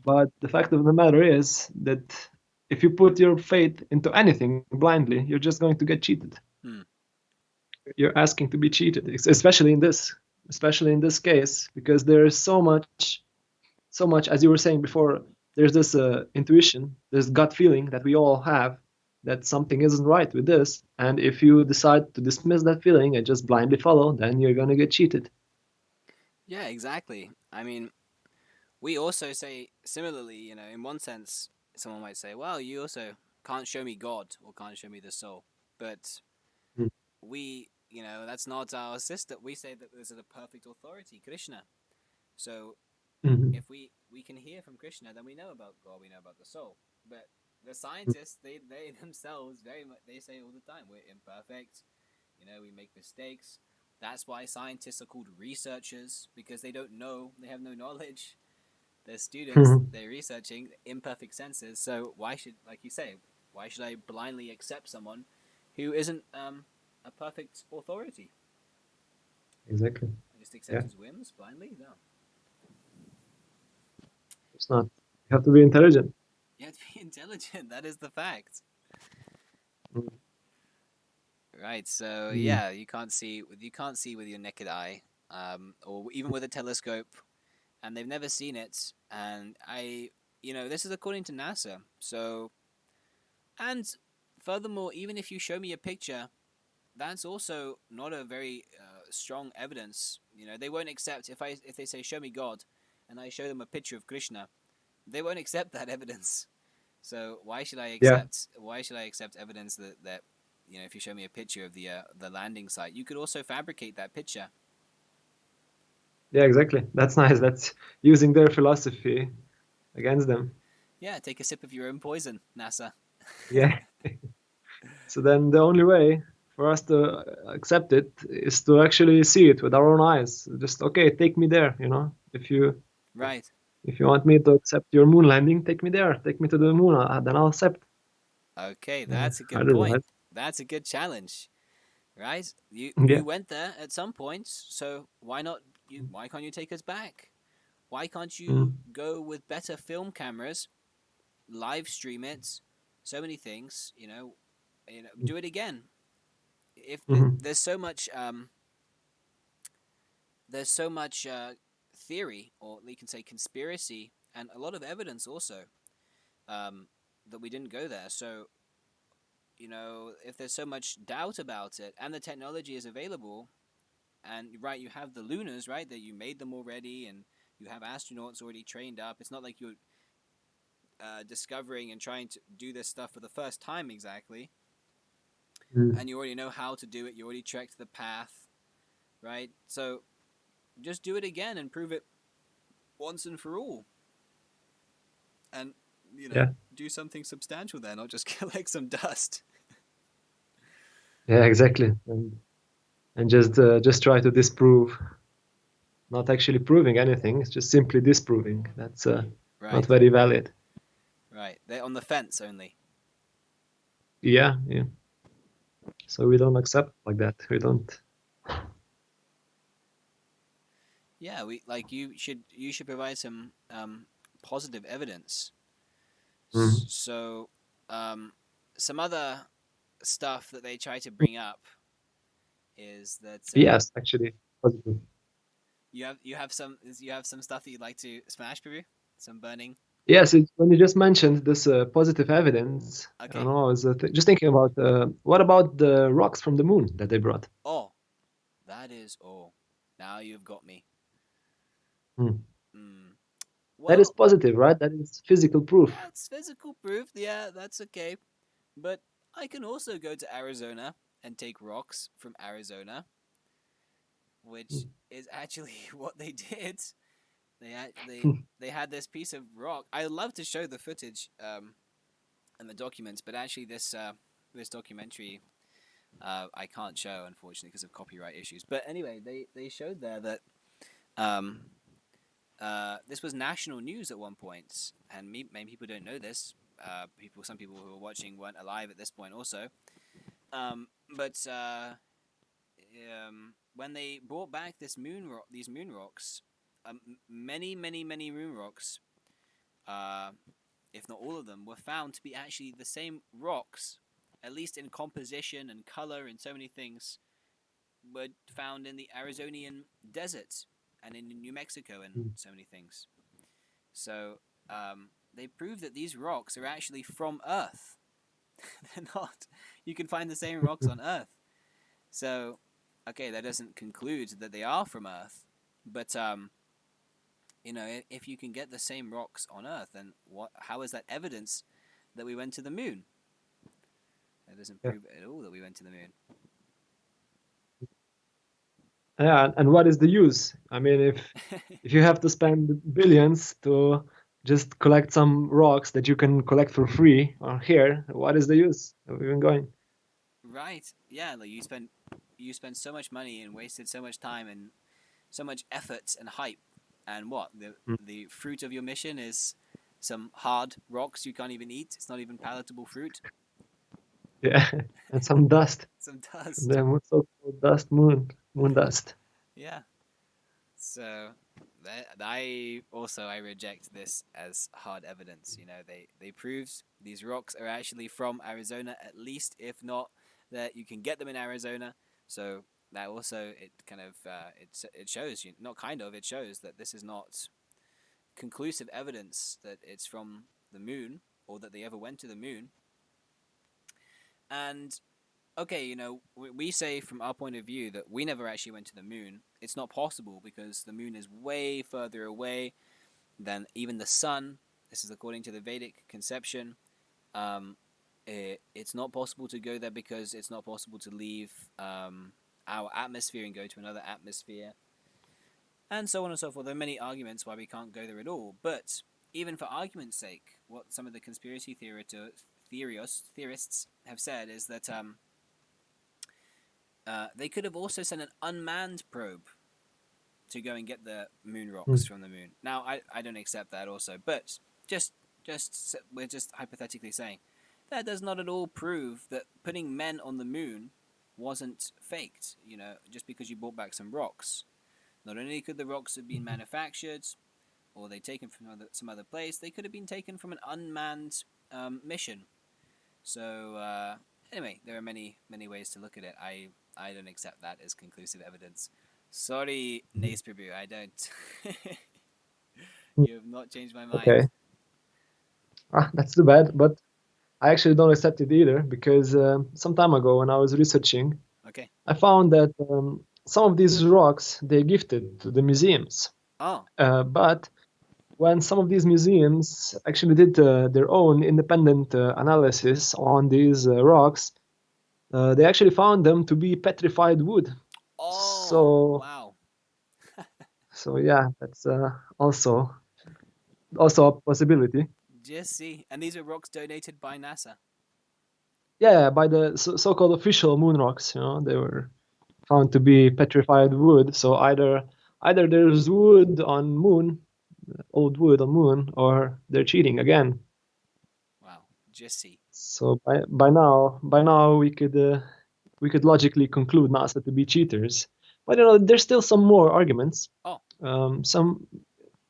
B: But the fact of the matter is that if you put your faith into anything blindly, you're just going to get cheated. You're asking to be cheated, especially in this case, because there is so much, as you were saying before, there's this intuition, this gut feeling that we all have, that something isn't right with this, and if you decide to dismiss that feeling and just blindly follow, then you're going to get cheated.
A: Yeah, exactly. I mean, we also say similarly, you know, in one sense, someone might say, well, you also can't show me God or can't show me the soul. But we, you know, that's not our system. We say that there's a perfect authority, Krishna. So if we can hear from Krishna, then we know about God, we know about the soul. But the scientists, they themselves very much, they say all the time, we're imperfect, you know, we make mistakes. That's why scientists are called researchers, because they don't know, they have no knowledge. They're students. They're researching imperfect senses. So why should, like you say, why should I blindly accept someone who isn't a perfect authority?
B: Exactly.
A: I just accept his whims blindly? No.
B: It's not. You have to be intelligent.
A: You have to be intelligent. That is the fact. Right. So yeah, you can't see with your naked eye, or even with a telescope, and they've never seen it. And this is according to NASA. So, and furthermore, even if you show me a picture, that's also not a very strong evidence. They won't accept if they say show me God, and I show them a picture of Krishna, they won't accept that evidence. So why should I accept? Why should I accept evidence that if you show me a picture of the landing site, you could also fabricate that picture.
B: Yeah, exactly. That's nice. That's using their philosophy against them.
A: Yeah, take a sip of your own poison, NASA.
B: Yeah. So then the only way for us to accept it is to actually see it with our own eyes. Just, okay, take me there, If you want me to accept your moon landing, take me there. Take me to the moon, then I'll accept.
A: Okay, that's a good point. That's a good challenge, right? You went there at some point, so why can't you take us back? Why can't you go with better film cameras, live stream it, so many things, do it again. If there's so much theory, or you can say conspiracy, and a lot of evidence also that we didn't go there. So if there's so much doubt about it, and the technology is available, and you have the lunars, right, that you made them already, and you have astronauts already trained up. It's not like you're discovering and trying to do this stuff for the first time exactly, and you already know how to do it. You already trekked the path, right? So just do it again and prove it once and for all, and do something substantial there, not just collect some dust.
B: Yeah, exactly. And just try to disprove, not actually proving anything. It's just simply disproving. That's not very valid.
A: Right, they're on the fence only.
B: Yeah. So we don't accept like that. We don't.
A: Yeah, you should provide some positive evidence. So some other stuff that they try to bring up is that
B: yes, actually positive.
A: You have some stuff that you'd like to smash, Prabhu? Some burning.
B: Yes, when you just mentioned this positive evidence,
A: okay.
B: I don't know. I was just thinking about what about the rocks from the moon that they brought?
A: Oh, now you've got me.
B: Well,
A: that
B: is positive, right? That is physical proof.
A: That's physical proof. Yeah, that's okay. But I can also go to Arizona and take rocks from Arizona, which is actually what they did. They had this piece of rock. I love to show the footage and the documents, but actually this documentary I can't show, unfortunately, because of copyright issues. But anyway, they showed there that this was national news at one point, and many people don't know this. Some people who were watching weren't alive at this point also. But when they brought back these moon rocks, many moon rocks, if not all of them, were found to be actually the same rocks, at least in composition and color and so many things, were found in the Arizonian desert and in New Mexico and so many things. So they prove that these rocks are actually from Earth. They're not. You can find the same rocks on Earth. So, okay, that doesn't conclude that they are from Earth, but if you can get the same rocks on Earth, then how is that evidence that we went to the moon? That doesn't prove at all that we went to the moon.
B: Yeah, and what is the use? I mean, if you have to spend billions to just collect some rocks that you can collect for free or here, what is the use of even going?
A: Right. Yeah, like you spend so much money and wasted so much time and so much effort and hype And what the fruit of your mission is some hard rocks you can't even eat. It's not even palatable fruit.
B: Yeah, and some dust.
A: Some dust.
B: The so-called dust, moon dust.
A: Yeah. So I reject this as hard evidence. You know, they proved these rocks are actually from Arizona, at least, if not that you can get them in Arizona. So that also it kind of it shows you, not kind of, it shows that this is not conclusive evidence that it's from the moon or that they ever went to the moon. And okay, you know, we say from our point of view that we never actually went to the moon. It's not possible because the moon is way further away than even the sun. This is according to the Vedic conception. It's not possible to go there because it's not possible to leave our atmosphere and go to another atmosphere. And so on and so forth. There are many arguments why we can't go there at all. But even for argument's sake, what some of the conspiracy theorists have said is that they could have also sent an unmanned probe to go and get the moon rocks from the moon. Now, I don't accept that also, but we're just hypothetically saying that does not at all prove that putting men on the moon wasn't faked. You know, just because you brought back some rocks. Not only could the rocks have been manufactured, or they taken from some other place, they could have been taken from an unmanned mission. So anyway, there are many ways to look at it. I don't accept that as conclusive evidence. Sorry, Nace Prabhu, I don't. You have not changed my mind.
B: Okay. That's too bad, but I actually don't accept it either because some time ago when I was researching,
A: okay,
B: I found that some of these rocks they gifted to the museums.
A: Oh.
B: But when some of these museums actually did their own independent analysis on these rocks, they actually found them to be petrified wood.
A: Oh,
B: so,
A: wow.
B: So yeah, that's also a possibility.
A: Just see. And these are rocks donated by NASA.
B: Yeah, by the so-called official moon rocks, you know, they were found to be petrified wood. So either there's wood on moon, old wood on moon, or they're cheating again.
A: Wow, just see.
B: So by now we could logically conclude NASA to be cheaters. But you know, there's still some more arguments.
A: Oh.
B: Some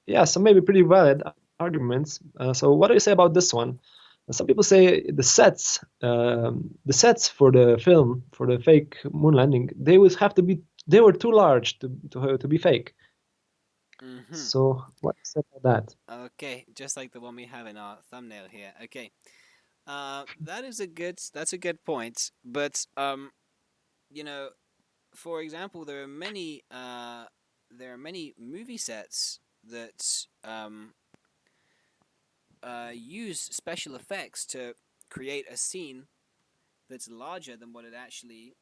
B: maybe pretty valid arguments. So what do you say about this one? Some people say the sets for the film, for the fake moon landing, they were too large to be fake.
A: Mm-hmm.
B: So what do you say about that?
A: Okay, just like the one we have in our thumbnail here. Okay, that's a good point. But you know, for example, there are many movie sets that use special effects to create a scene that's larger than what it actually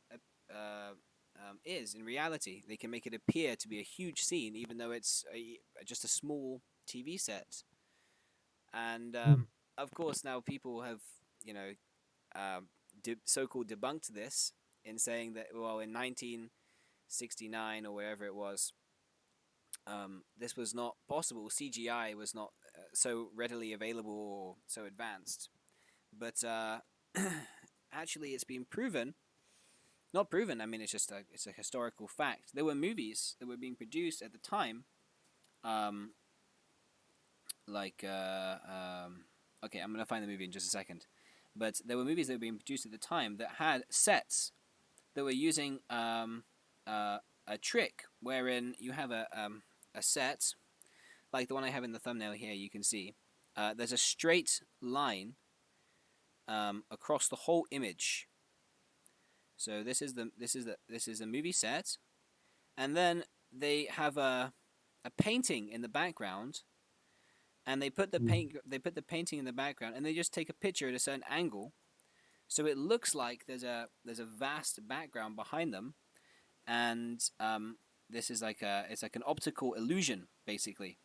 A: is in reality. They can make it appear to be a huge scene, even though it's just a small TV set. And of course, now people have, you know, so-called debunked this in saying that, well, in 1969 or wherever it was, this was not possible. CGI was not so readily available or so advanced. But actually, it's been proven. Not proven. I mean, it's a historical fact. There were movies that were being produced at the time. Okay, I'm gonna find the movie in just a second. But there were movies that were being produced at the time that had sets that were using a trick wherein you have a set like the one I have in the thumbnail here. You can see there's a straight line across the whole image. So this is a movie set, and then they have a painting in the background, and they put the painting in the background, and they just take a picture at a certain angle, so it looks like there's a vast background behind them, and this is it's like an optical illusion basically,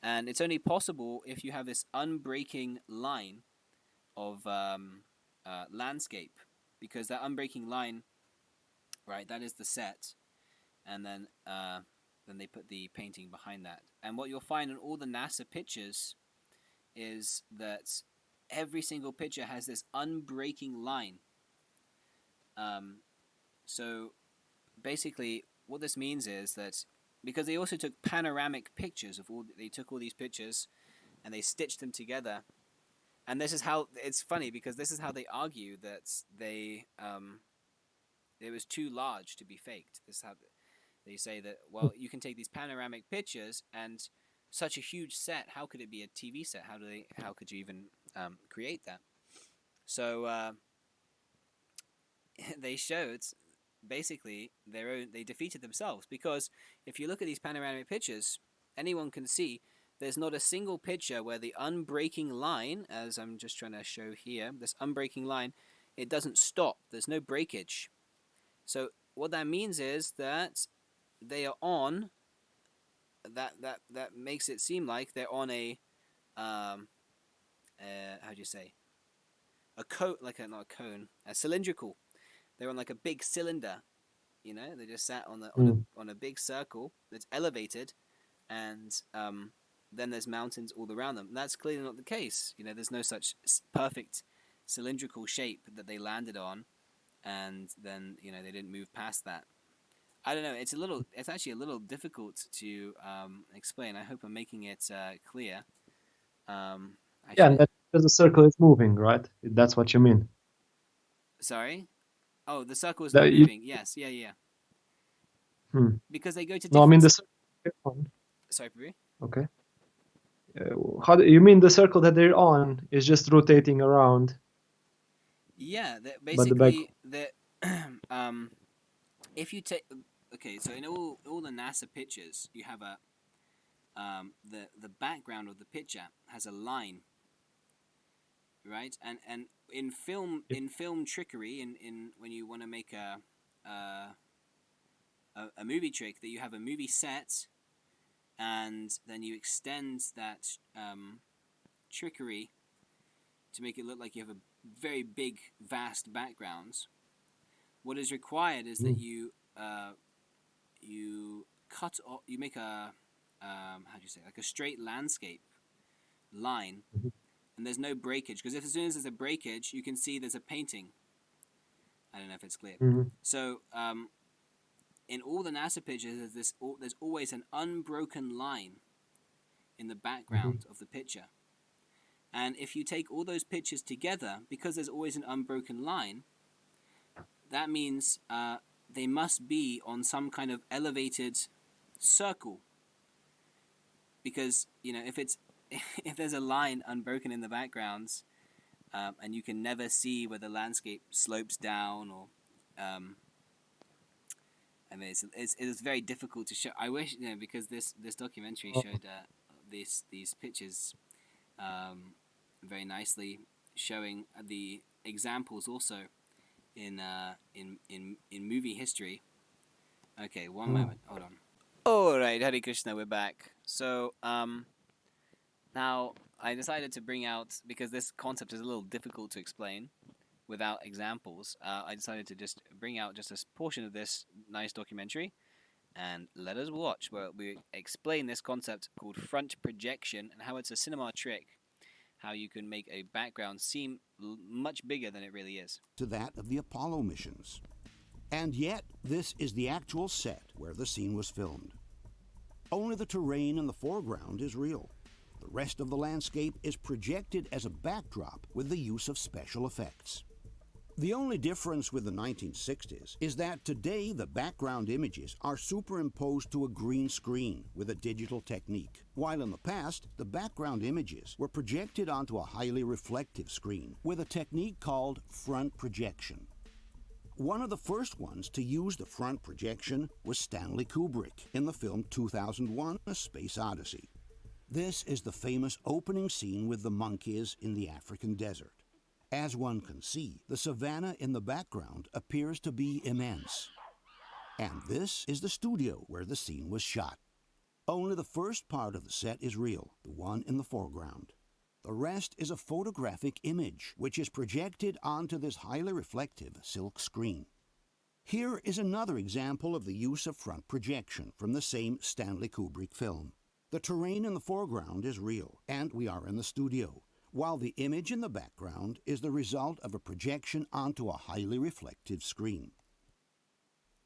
A: and it's only possible if you have this unbreaking line of landscape, because that unbreaking line, right, that is the set, and then then they put the painting behind that. And what you'll find in all the NASA pictures is that every single picture has this unbreaking line. So basically, what this means is that because they also took panoramic pictures of they took all these pictures and they stitched them together. And this is how it's funny because this is how they argue that it was too large to be faked. This is how they say that. Well, you can take these panoramic pictures and such a huge set. How could it be a TV set? How could you even create that? So they showed basically they defeated themselves, because if you look at these panoramic pictures, anyone can see there's not a single picture where the unbreaking line, as I'm just trying to show here, this unbreaking line, it doesn't stop. There's no breakage. So what that means is that they are on that makes it seem like they're on a how do you say, a cone, like not a cone, a cylindrical. They're on like a big cylinder, you know. They just sat on a big circle that's elevated, and then there's mountains all around them. And that's clearly not the case. You know, there's no such perfect cylindrical shape that they landed on, and then they didn't move past that. I don't know. It's actually a little difficult to explain. I hope I'm making it clear.
B: Yeah, and because the circle is moving, right? That's what you mean.
A: Sorry? Oh, the circle is not moving. Yes, yeah. Because they go to different...
B: No, I mean the circle.
A: Sorry, Prabhu?
B: Okay. How do you mean the circle that they're on is just rotating around?
A: Yeah, basically, if you take... Okay, so in all the NASA pictures, you have a... the background of the picture has a line, right? And in film trickery, in when you want to make a movie trick, that you have a movie set, and then you extend that trickery to make it look like you have a very big, vast background. What is required is that you cut off, you make a how do you say, like a straight landscape line, and there's no breakage, because as soon as there's a breakage, you can see there's a painting. I don't know if it's clear. So in all the NASA pictures, there's always an unbroken line in the background of the picture. And if you take all those pictures together, because there's always an unbroken line, that means they must be on some kind of elevated circle. Because, if there's a line unbroken in the backgrounds, and you can never see where the landscape slopes down, or I mean, it's very difficult to show. I wish, because this documentary showed these pictures very nicely, showing the examples also in movie history. Okay, one moment, hold on. All right, Hare Krishna, we're back. So now I decided to bring out, because this concept is a little difficult to explain without examples, I decided to just bring out just a portion of this nice documentary, and let us watch, where we explain this concept called front projection, and how it's a cinema trick, how you can make a background seem much bigger than it really is.
R: To that of the Apollo missions. And yet, this is the actual set where the scene was filmed. Only the terrain in the foreground is real. The rest of the landscape is projected as a backdrop with the use of special effects. The only difference with the 1960s is that today the background images are superimposed to a green screen with a digital technique, while in the past the background images were projected onto a highly reflective screen with a technique called front projection. One of the first ones to use the front projection was Stanley Kubrick in the film 2001: A Space Odyssey. This is the famous opening scene with the monkeys in the African desert. As one can see, the savanna in the background appears to be immense. And this is the studio where the scene was shot. Only the first part of the set is real, the one in the foreground. The rest is a photographic image, which is projected onto this highly reflective silk screen. Here is another example of the use of front projection from the same Stanley Kubrick film. The terrain in the foreground is real, and we are in the studio, while the image in the background is the result of a projection onto a highly reflective screen.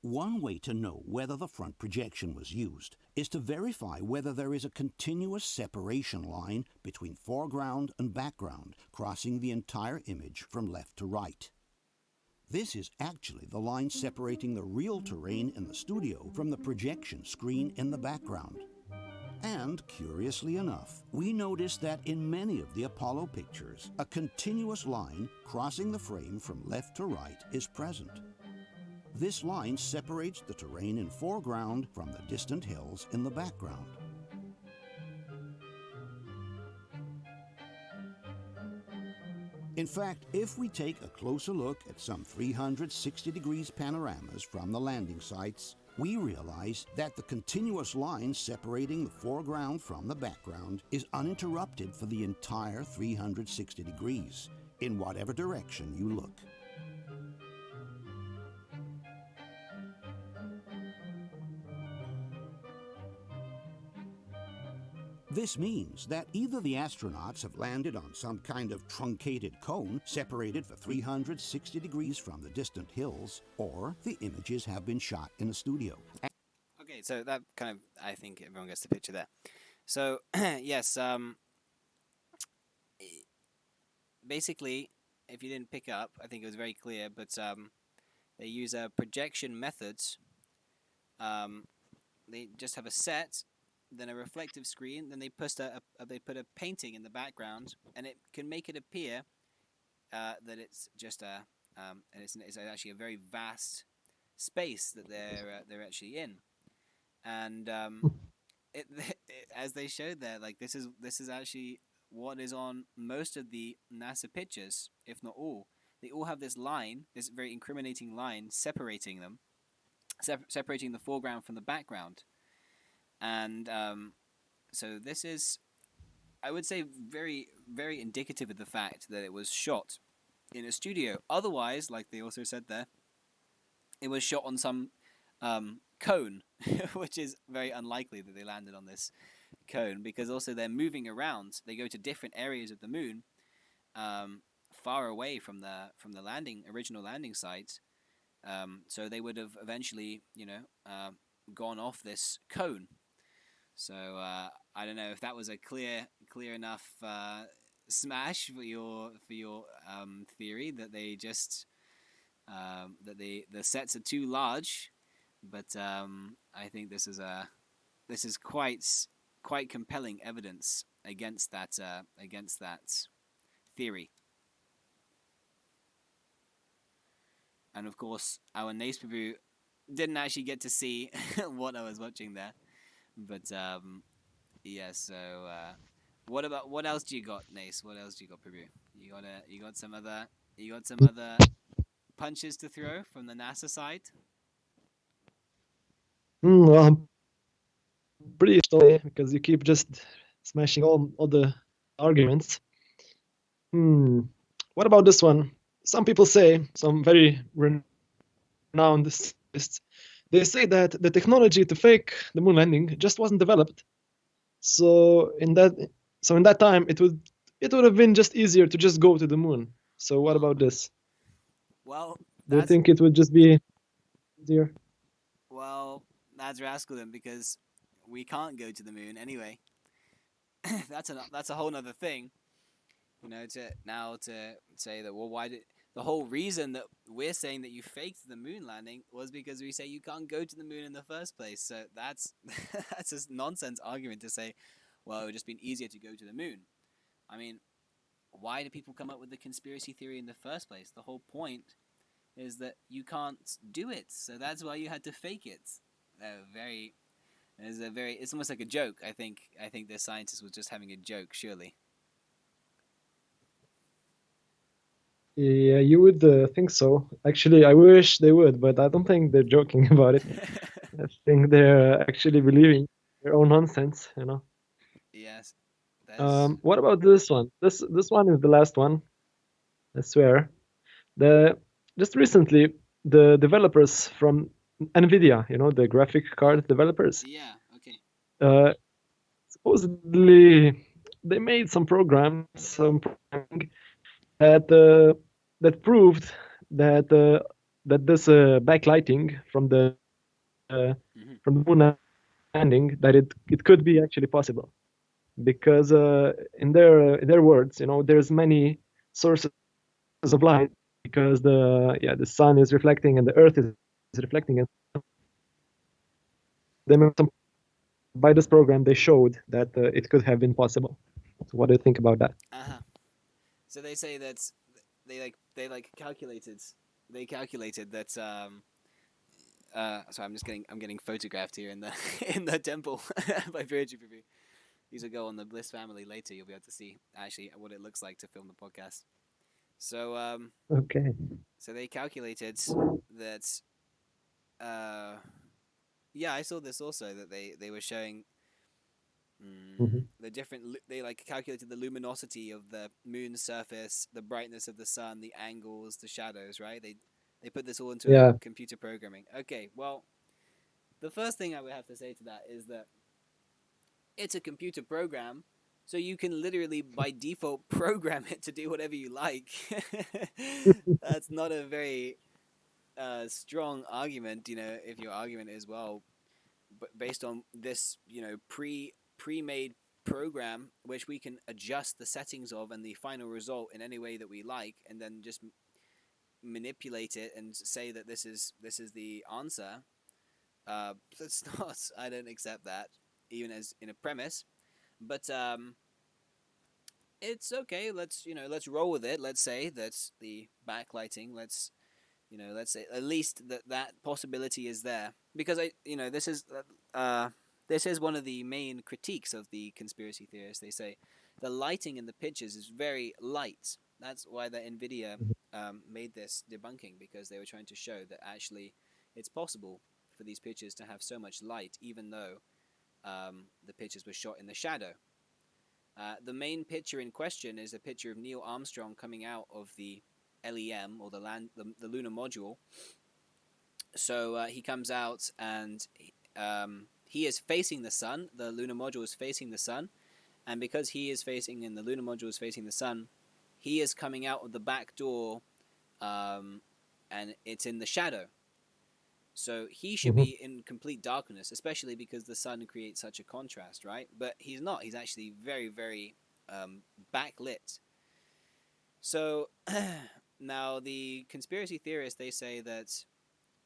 R: One way to know whether the front projection was used is to verify whether there is a continuous separation line between foreground and background crossing the entire image from left to right. This is actually the line separating the real terrain in the studio from the projection screen in the background. And, curiously enough, we notice that in many of the Apollo pictures, a continuous line crossing the frame from left to right is present. This line separates the terrain in foreground from the distant hills in the background. In fact, if we take a closer look at some 360 degrees panoramas from the landing sites, we realize that the continuous line separating the foreground from the background is uninterrupted for the entire 360 degrees, in whatever direction you look. This means that either the astronauts have landed on some kind of truncated cone separated for 360 degrees from the distant hills, or the images have been shot in a studio.
A: Okay, so that kind of, I think everyone gets the picture there. So, yes, basically, if you didn't pick up, I think it was very clear, but they use projection methods. They just have a set, then a reflective screen, then they put a painting in the background, and it can make it appear that it's just and it's actually a very vast space that they're actually in, and as they showed there, like this is actually what is on most of the NASA pictures, if not all. They all have this line, this very incriminating line separating them, separating the foreground from the background. And so this is, I would say, very, very indicative of the fact that it was shot in a studio. Otherwise, like they also said there, it was shot on some cone, which is very unlikely that they landed on this cone, because also they're moving around. They go to different areas of the moon, far away from the original landing site. So they would have eventually, gone off this cone. So I don't know if that was a clear enough smash for your theory that they just that the sets are too large, but I think this is quite compelling evidence against that theory. And of course, our Nace Prabhu didn't actually get to see what I was watching there. But yeah. So what else do you got, Nace? What else do you got, Prabhu? You got some other punches to throw from the NASA side?
B: Well, I'm pretty sorry because you keep just smashing all the arguments. What about this one? Some people say, some very renowned scientists, they say that the technology to fake the moon landing just wasn't developed. So in that time, it would have been just easier to just go to the moon. So what about this?
A: Well,
B: do you think it would just be easier?
A: Well, that's rascal then, because we can't go to the moon anyway. That's a whole other thing. To say that, well, why did the whole reason that we're saying that you faked the moon landing was because we say you can't go to the moon in the first place. So that's a nonsense argument to say, well, it would just been easier to go to the moon. I mean, why do people come up with the conspiracy theory in the first place? The whole point is that you can't do it, so that's why you had to fake it. It's almost like a joke. I think the scientist was just having a joke, surely.
B: Yeah, you would think so. Actually, I wish they would, but I don't think they're joking about it. I think they're actually believing their own nonsense,
A: Yes.
B: What about this one? This one is the last one, I swear. Just recently, the developers from NVIDIA, the graphic card developers.
A: Yeah. Okay.
B: Supposedly, they made some programs, that proved that this backlighting from the moon landing, that it could be actually possible, because in their words, there's many sources of light, because the sun is reflecting and the earth is reflecting, and they made by this program they showed that it could have been possible. So what do you think about that?
A: So they say that they calculated that sorry, I'm getting photographed here in the in the temple by Purujit. These will go on the Bliss family later. You'll be able to see actually what it looks like to film the podcast. So
B: Okay.
A: So they calculated that yeah, I saw this also, that they were showing the different, they calculated the luminosity of the moon's surface, the brightness of the sun, the angles, the shadows, right? They put this all into computer programming. Okay, well, the first thing I would have to say to that is that it's a computer program, so you can literally by default program it to do whatever you like. That's not a very strong argument, if your argument is, well, based on this, pre-made program, which we can adjust the settings of and the final result in any way that we like, and then just manipulate it and say that this is the answer. That's not. I don't accept that, even as in a premise. But it's okay. Let's roll with it. Let's say that's the backlighting. Let's say at least that possibility is there, because this is one of the main critiques of the conspiracy theorists. They say the lighting in the pictures is very light. That's why the NVIDIA made this debunking, because they were trying to show that actually it's possible for these pictures to have so much light, even though the pictures were shot in the shadow. The main picture in question is a picture of Neil Armstrong coming out of the LEM, or the lunar module. So he comes out and he is facing the sun. The lunar module is facing the sun, and because he is facing and the lunar module is facing the sun, he is coming out of the back door, and it's in the shadow. So he should be in complete darkness, especially because the sun creates such a contrast, right? But he's not. He's actually very, very backlit. So now the conspiracy theorists, they say that,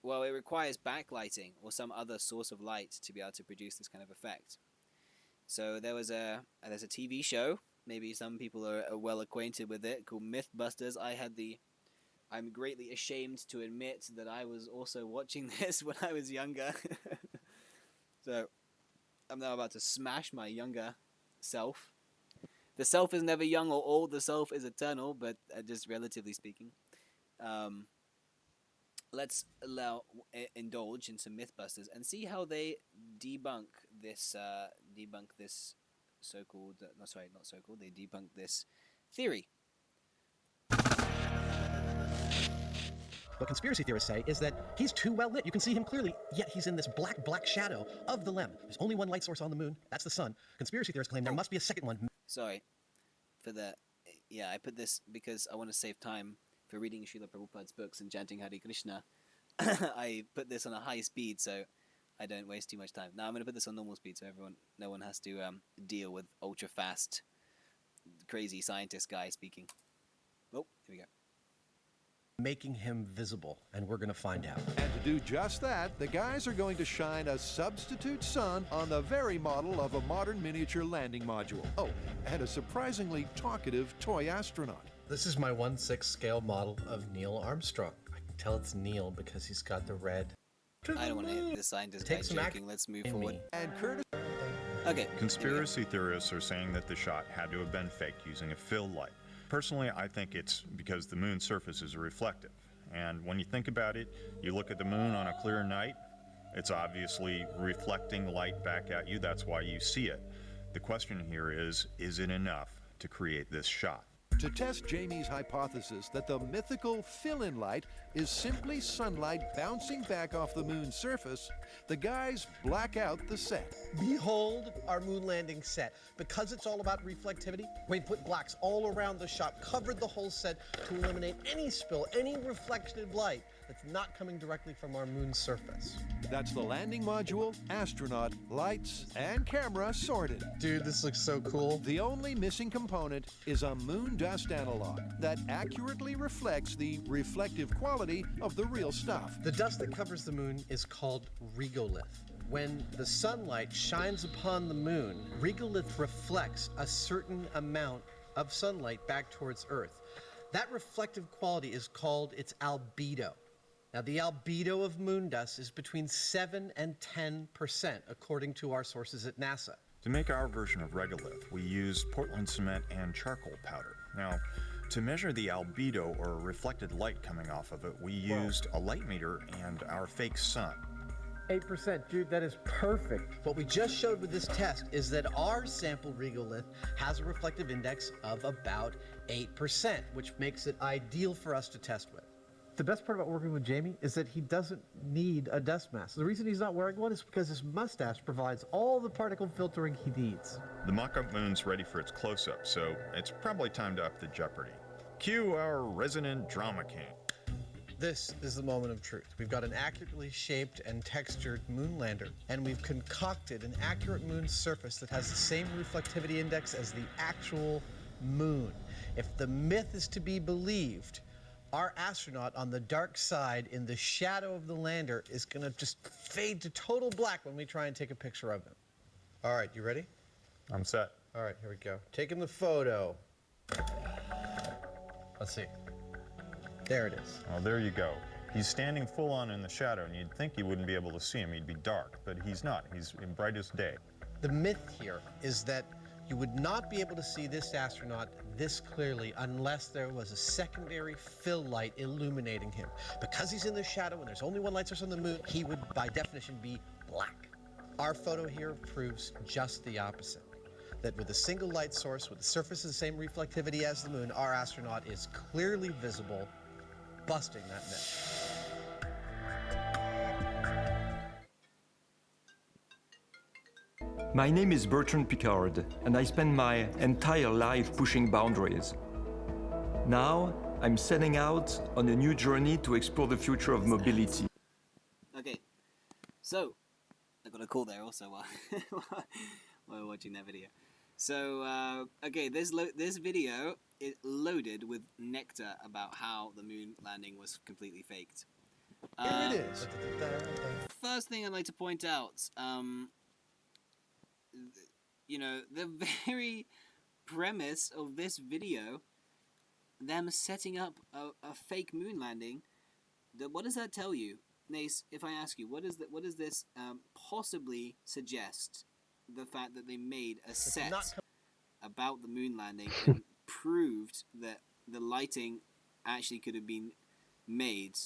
A: well, it requires backlighting or some other source of light to be able to produce this kind of effect. So there's a TV show, maybe some people are well acquainted with it, called Mythbusters. I'm greatly ashamed to admit that I was also watching this when I was younger. So I'm now about to smash my younger self. The self is never young or old. The self is eternal, but just relatively speaking. Let's indulge in some Mythbusters and see how they debunk this so-called. No, sorry, not so-called. They debunk this theory.
S: What conspiracy theorists say is that he's too well lit. You can see him clearly, yet he's in this black shadow of the LEM. There's only one light source on the moon. That's the sun. Conspiracy theorists claim there must be a second one.
A: Sorry for that. Yeah, I put this because I want to save time for reading Srila Prabhupada's books and chanting Hare Krishna. I put this on a high speed so I don't waste too much time. Now I'm going to put this on normal speed so no one has to deal with ultra fast, crazy scientist guy speaking. Oh, here we go.
S: Making him visible, and we're going to find out.
T: And to do just that, the guys are going to shine a substitute sun on the very model of a modern miniature landing module. Oh, and a surprisingly talkative toy astronaut.
S: This is my 1/6 scale model of Neil Armstrong. I can tell it's Neil because he's got the red.
A: I don't want to hit the scientist guy joking. Let's move forward.
T: And Curtis.
A: Okay.
U: Conspiracy theorists are saying that the shot had to have been faked using a fill light. Personally, I think it's because the moon's surface is reflective. And when you think about it, you look at the moon on a clear night, it's obviously reflecting light back at you. That's why you see it. The question here is it enough to create this shot?
T: To test Jamie's hypothesis that the mythical fill-in light is simply sunlight bouncing back off the moon's surface, the guys black out the set.
S: Behold our moon landing set. Because it's all about reflectivity, we put blacks all around the shot, covered the whole set to eliminate any spill, any reflected light that's not coming directly from our moon's surface.
T: That's the landing module, astronaut, lights, and camera sorted.
S: Dude, this looks so cool.
T: The only missing component is a moon dust analog that accurately reflects the reflective quality of the real stuff.
S: The dust that covers the moon is called regolith. When the sunlight shines upon the moon, regolith reflects a certain amount of sunlight back towards Earth. That reflective quality is called its albedo. Now, the albedo of moon dust is between 7 and 10%, according to our sources at NASA.
U: To make our version of regolith, we used Portland cement and charcoal powder. Now, to measure the albedo or reflected light coming off of it, we used a light meter and our fake sun.
S: 8%, dude, that is perfect. What we just showed with this test is that our sample regolith has a reflective index of about 8%, which makes it ideal for us to test with. The best part about working with Jamie is that he doesn't need a dust mask. The reason he's not wearing one is because his mustache provides all the particle filtering he needs.
U: The mock-up moon's ready for its close-up, so it's probably time to up the jeopardy. Cue our resident drama king.
S: This is the moment of truth. We've got an accurately shaped and textured moon lander, and we've concocted an accurate moon surface that has the same reflectivity index as the actual moon. If the myth is to be believed, our astronaut on the dark side in the shadow of the lander is going to just fade to total black when we try and take a picture of him. All right, you ready?
U: I'm set.
S: All right, here we go. Taking the photo. Let's see. There it is.
U: Oh, there you go. He's standing full on in the shadow, and you'd think you wouldn't be able to see him. He'd be dark, but he's not. He's in brightest day.
S: The myth here is that you would not be able to see this astronaut this clearly unless there was a secondary fill light illuminating him. Because he's in the shadow and there's only one light source on the moon, he would by definition be black. Our photo here proves just the opposite. That with a single light source, with the surface of the same reflectivity as the moon, our astronaut is clearly visible, busting that myth.
D: My name is Bertrand Piccard, and I spend my entire life pushing boundaries. Now, I'm setting out on a new journey to explore the future of mobility.
A: Okay, so I got a call there also while watching that video. So okay, this video is loaded with nectar about how the moon landing was completely faked.
S: Here it is.
A: First thing I'd like to point out, you know, the very premise of this video, them setting up a fake moon landing, what does that tell you? Nace, if I ask you, what does this possibly suggest? The fact that they made a set about the moon landing and proved that the lighting actually could have been made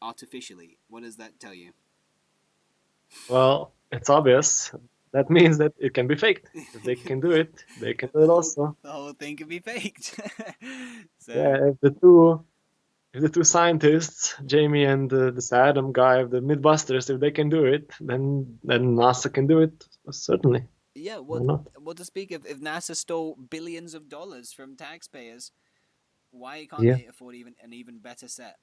A: artificially. What does that tell you?
B: Well, it's obvious. That means that it can be faked. If they can do it, they can do it also.
A: The whole thing can be faked. So,
B: yeah, if the two scientists, Jamie and this Adam guy of the Mythbusters, if they can do it, then NASA can do it, certainly.
A: yeah,
B: not?
A: what to speak of if NASA stole billions of dollars from taxpayers, why can't
B: Yeah.
A: they afford an even better set?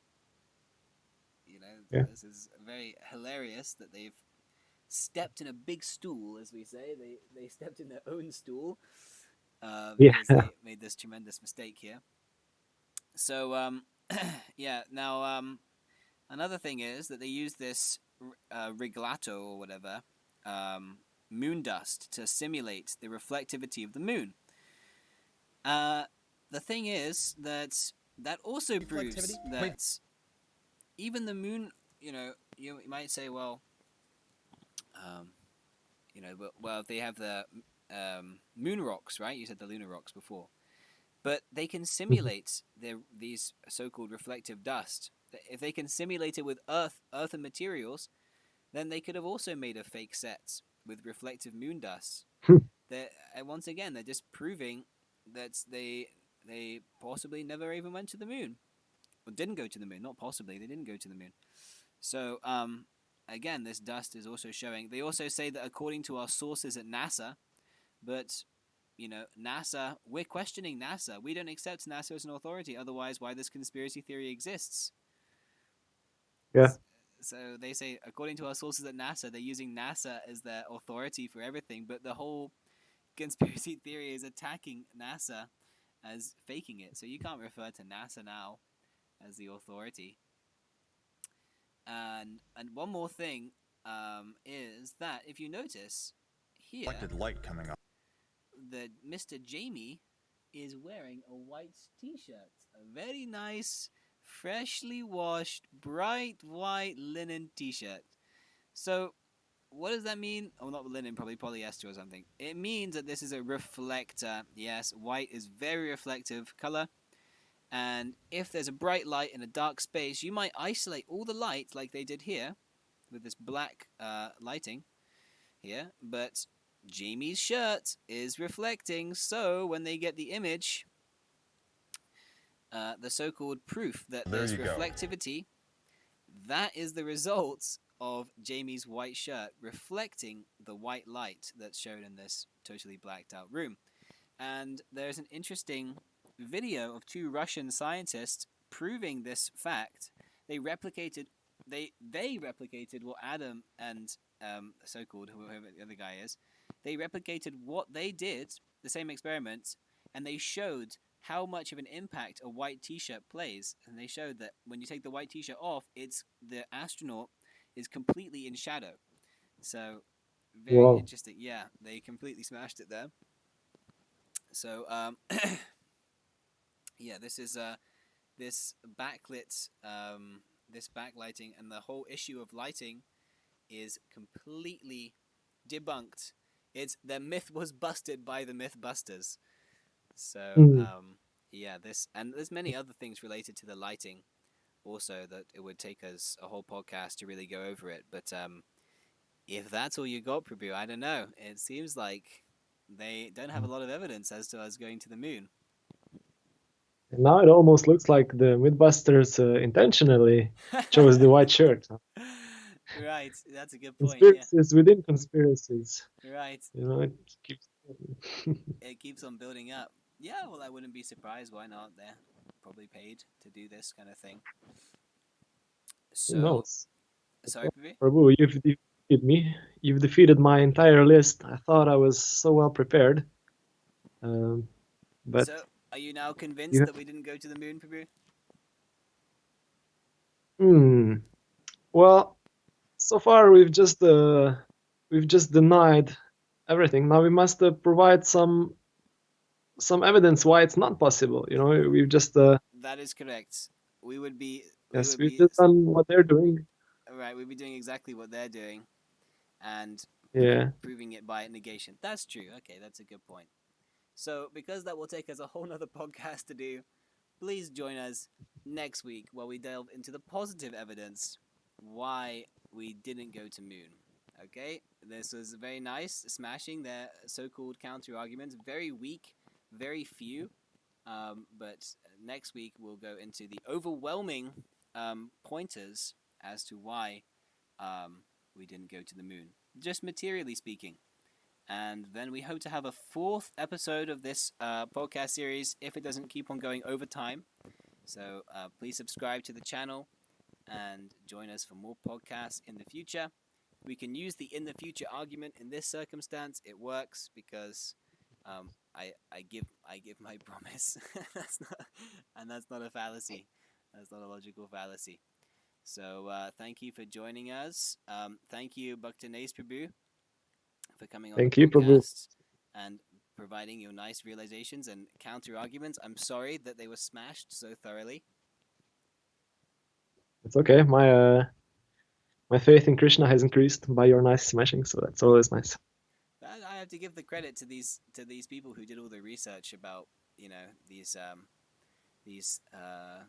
A: You know,
B: Yeah.
A: This is very hilarious that they've stepped in a big stool, as we say. They stepped in their own stool because they made this tremendous mistake here. So, yeah, now another thing is that they use this riglato or whatever, moon dust, to simulate the reflectivity of the moon. The thing is that also proves that even the moon, you know, you might say, well, you know, well, they have the moon rocks, right? You said the lunar rocks before. But they can simulate these so-called reflective dust. If they can simulate it with Earth and materials, then they could have also made a fake set with reflective moon dust. Once again, they're just proving that they they possibly never even went to the moon, or didn't go to the moon. Not possibly, they didn't go to the moon. So again, this dust is also showing. They also say that according to our sources at NASA, but NASA, we're questioning NASA. We don't accept NASA as an authority. Otherwise, why this conspiracy theory exists?
B: Yeah.
A: So they say, according to our sources at NASA, they're using NASA as their authority for everything. But the whole conspiracy theory is attacking NASA as faking it. So you can't refer to NASA now as the authority. And one more thing is that if you notice here,
U: Reflected light coming up.
A: that Mr. Jamie is wearing a white t-shirt, a very nice, freshly washed, bright white linen t-shirt. So what does that mean? Oh, not linen, probably polyester or something. It means that this is a reflector. Yes, white is very reflective color. And if there's a bright light in a dark space, you might isolate all the light like they did here with this black lighting here. But Jamie's shirt is reflecting, so when they get the image, the so-called proof that there's reflectivity, that is the result of Jamie's white shirt reflecting the white light that's shown in this totally blacked out room. And there's an interesting video of two Russian scientists proving this fact. They replicated what Adam and so-called whoever the other guy is, they replicated what they did, the same experiment, and they showed how much of an impact a white t-shirt plays. And they showed that when you take the white t-shirt off, the astronaut is completely in shadow. So very interesting. Yeah, they completely smashed it there. So yeah, this is this backlit this backlighting, and the whole issue of lighting is completely debunked. The myth was busted by the Mythbusters. So yeah, this, and there's many other things related to the lighting also that it would take us a whole podcast to really go over it. But if that's all you got, Prabhu, I don't know. It seems like they don't have a lot of evidence as to us going to the moon.
B: And now it almost looks like the Mythbusters intentionally chose the white shirt.
A: Right, that's a good point.
B: Conspiracies within conspiracies.
A: Right.
B: It keeps.
A: It keeps on building up. Yeah, well, I wouldn't be surprised. Why not? They're probably paid to do this kind of thing. So,
B: Who knows?
A: Sorry, Prabhu?
B: Prabhu, you've defeated me. You've defeated my entire list. I thought I was so well prepared. But
A: so, are you now convinced that we didn't go to the moon, Prabhu?
B: Well, so far we've just denied everything. Now we must provide some evidence why it's not possible. We've just.
A: That is correct. We've
B: just done what they're doing.
A: Right, we'd be doing exactly what they're doing, and proving it by negation. That's true. Okay, that's a good point. So, because that will take us a whole nother podcast to do, please join us next week while we delve into the positive evidence why we didn't go to moon. Okay, this was very nice, smashing their so-called counter-arguments. Very weak, very few. But next week we'll go into the overwhelming pointers as to why we didn't go to the moon, just materially speaking. And then we hope to have a fourth episode of this podcast series if it doesn't keep on going over time. So please subscribe to the channel and join us for more podcasts in the future. We can use the in the future argument in this circumstance. It works because I give my promise. That's not a fallacy. That's not a logical fallacy. So thank you for joining us. Thank you, Bhaktanes Prabhu, for coming on the podcast
B: Prabhu.
A: And providing your nice realizations and counter arguments. I'm sorry that they were smashed so thoroughly.
B: It's okay. My faith in Krishna has increased by your nice smashing, so that's always nice.
A: I have to give the credit to these people who did all the research about these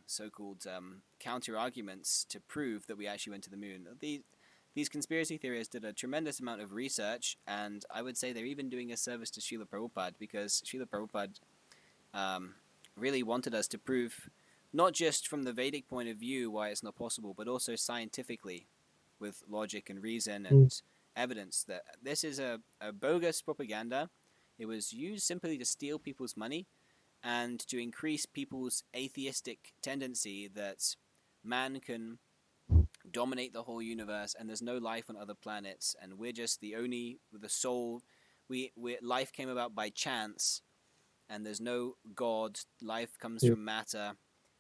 A: so-called counter arguments to prove that we actually went to the moon. These conspiracy theorists did a tremendous amount of research, and I would say they're even doing a service to Srila Prabhupada, because Srila Prabhupada really wanted us to prove, not just from the Vedic point of view why it's not possible, but also scientifically, with logic and reason and evidence, that this is a bogus propaganda. It was used simply to steal people's money and to increase people's atheistic tendency that man can dominate the whole universe and there's no life on other planets and we're just the sole. Life came about by chance and there's no God. Life comes from matter.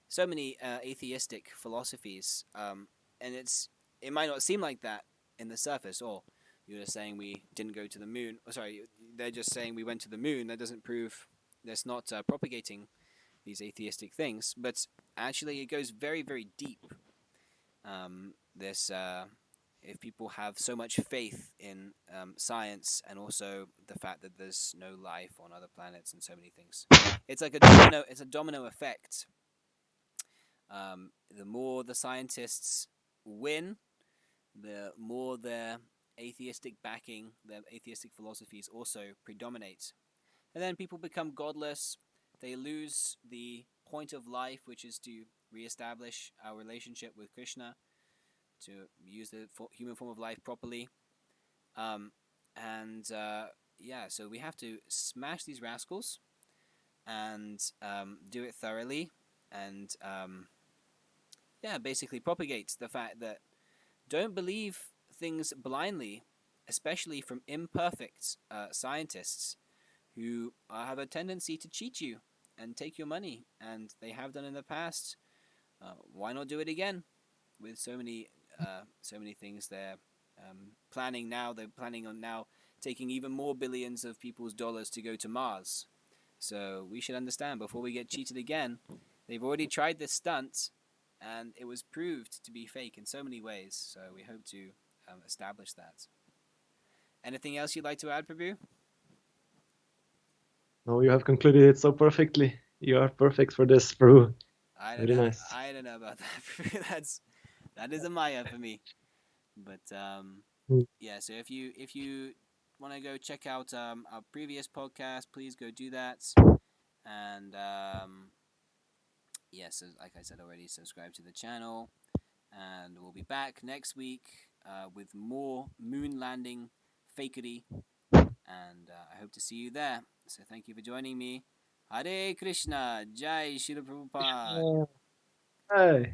A: So many atheistic philosophies, and it might not seem like that in the surface. Or you're just saying we didn't go to the moon. Oh, sorry, they're just saying we went to the moon. That doesn't prove. That's not propagating these atheistic things. But actually, it goes very, very deep. If people have so much faith in science and also the fact that there's no life on other planets and so many things, it's like a domino. It's a domino effect. The more the scientists win, the more their atheistic backing, their atheistic philosophies also predominate. And then people become godless. They lose the point of life, which is to reestablish our relationship with Krishna, to use the human form of life properly. So we have to smash these rascals and do it thoroughly and basically propagate the fact that don't believe things blindly, especially from imperfect scientists who have a tendency to cheat you and take your money, and they have done in the past. Why not do it again with so many things they're planning now? They're planning on now taking even more billions of people's dollars to go to Mars. So we should understand before we get cheated again. They've already tried this stunt, and it was proved to be fake in so many ways. So we hope to establish that. Anything else you'd like to add, Prabhu?
B: No, you have concluded it so perfectly. You are perfect for this, Prabhu. Very nice.
A: I don't know about that. That is a Maya for me. But so if you want to go check out our previous podcast, please go do that. And so like I said already, subscribe to the channel. And we'll be back next week with more moon landing fakery. And I hope to see you there. So thank you for joining me. Hare Krishna, Jai Shri Prabhupada.
B: Hey.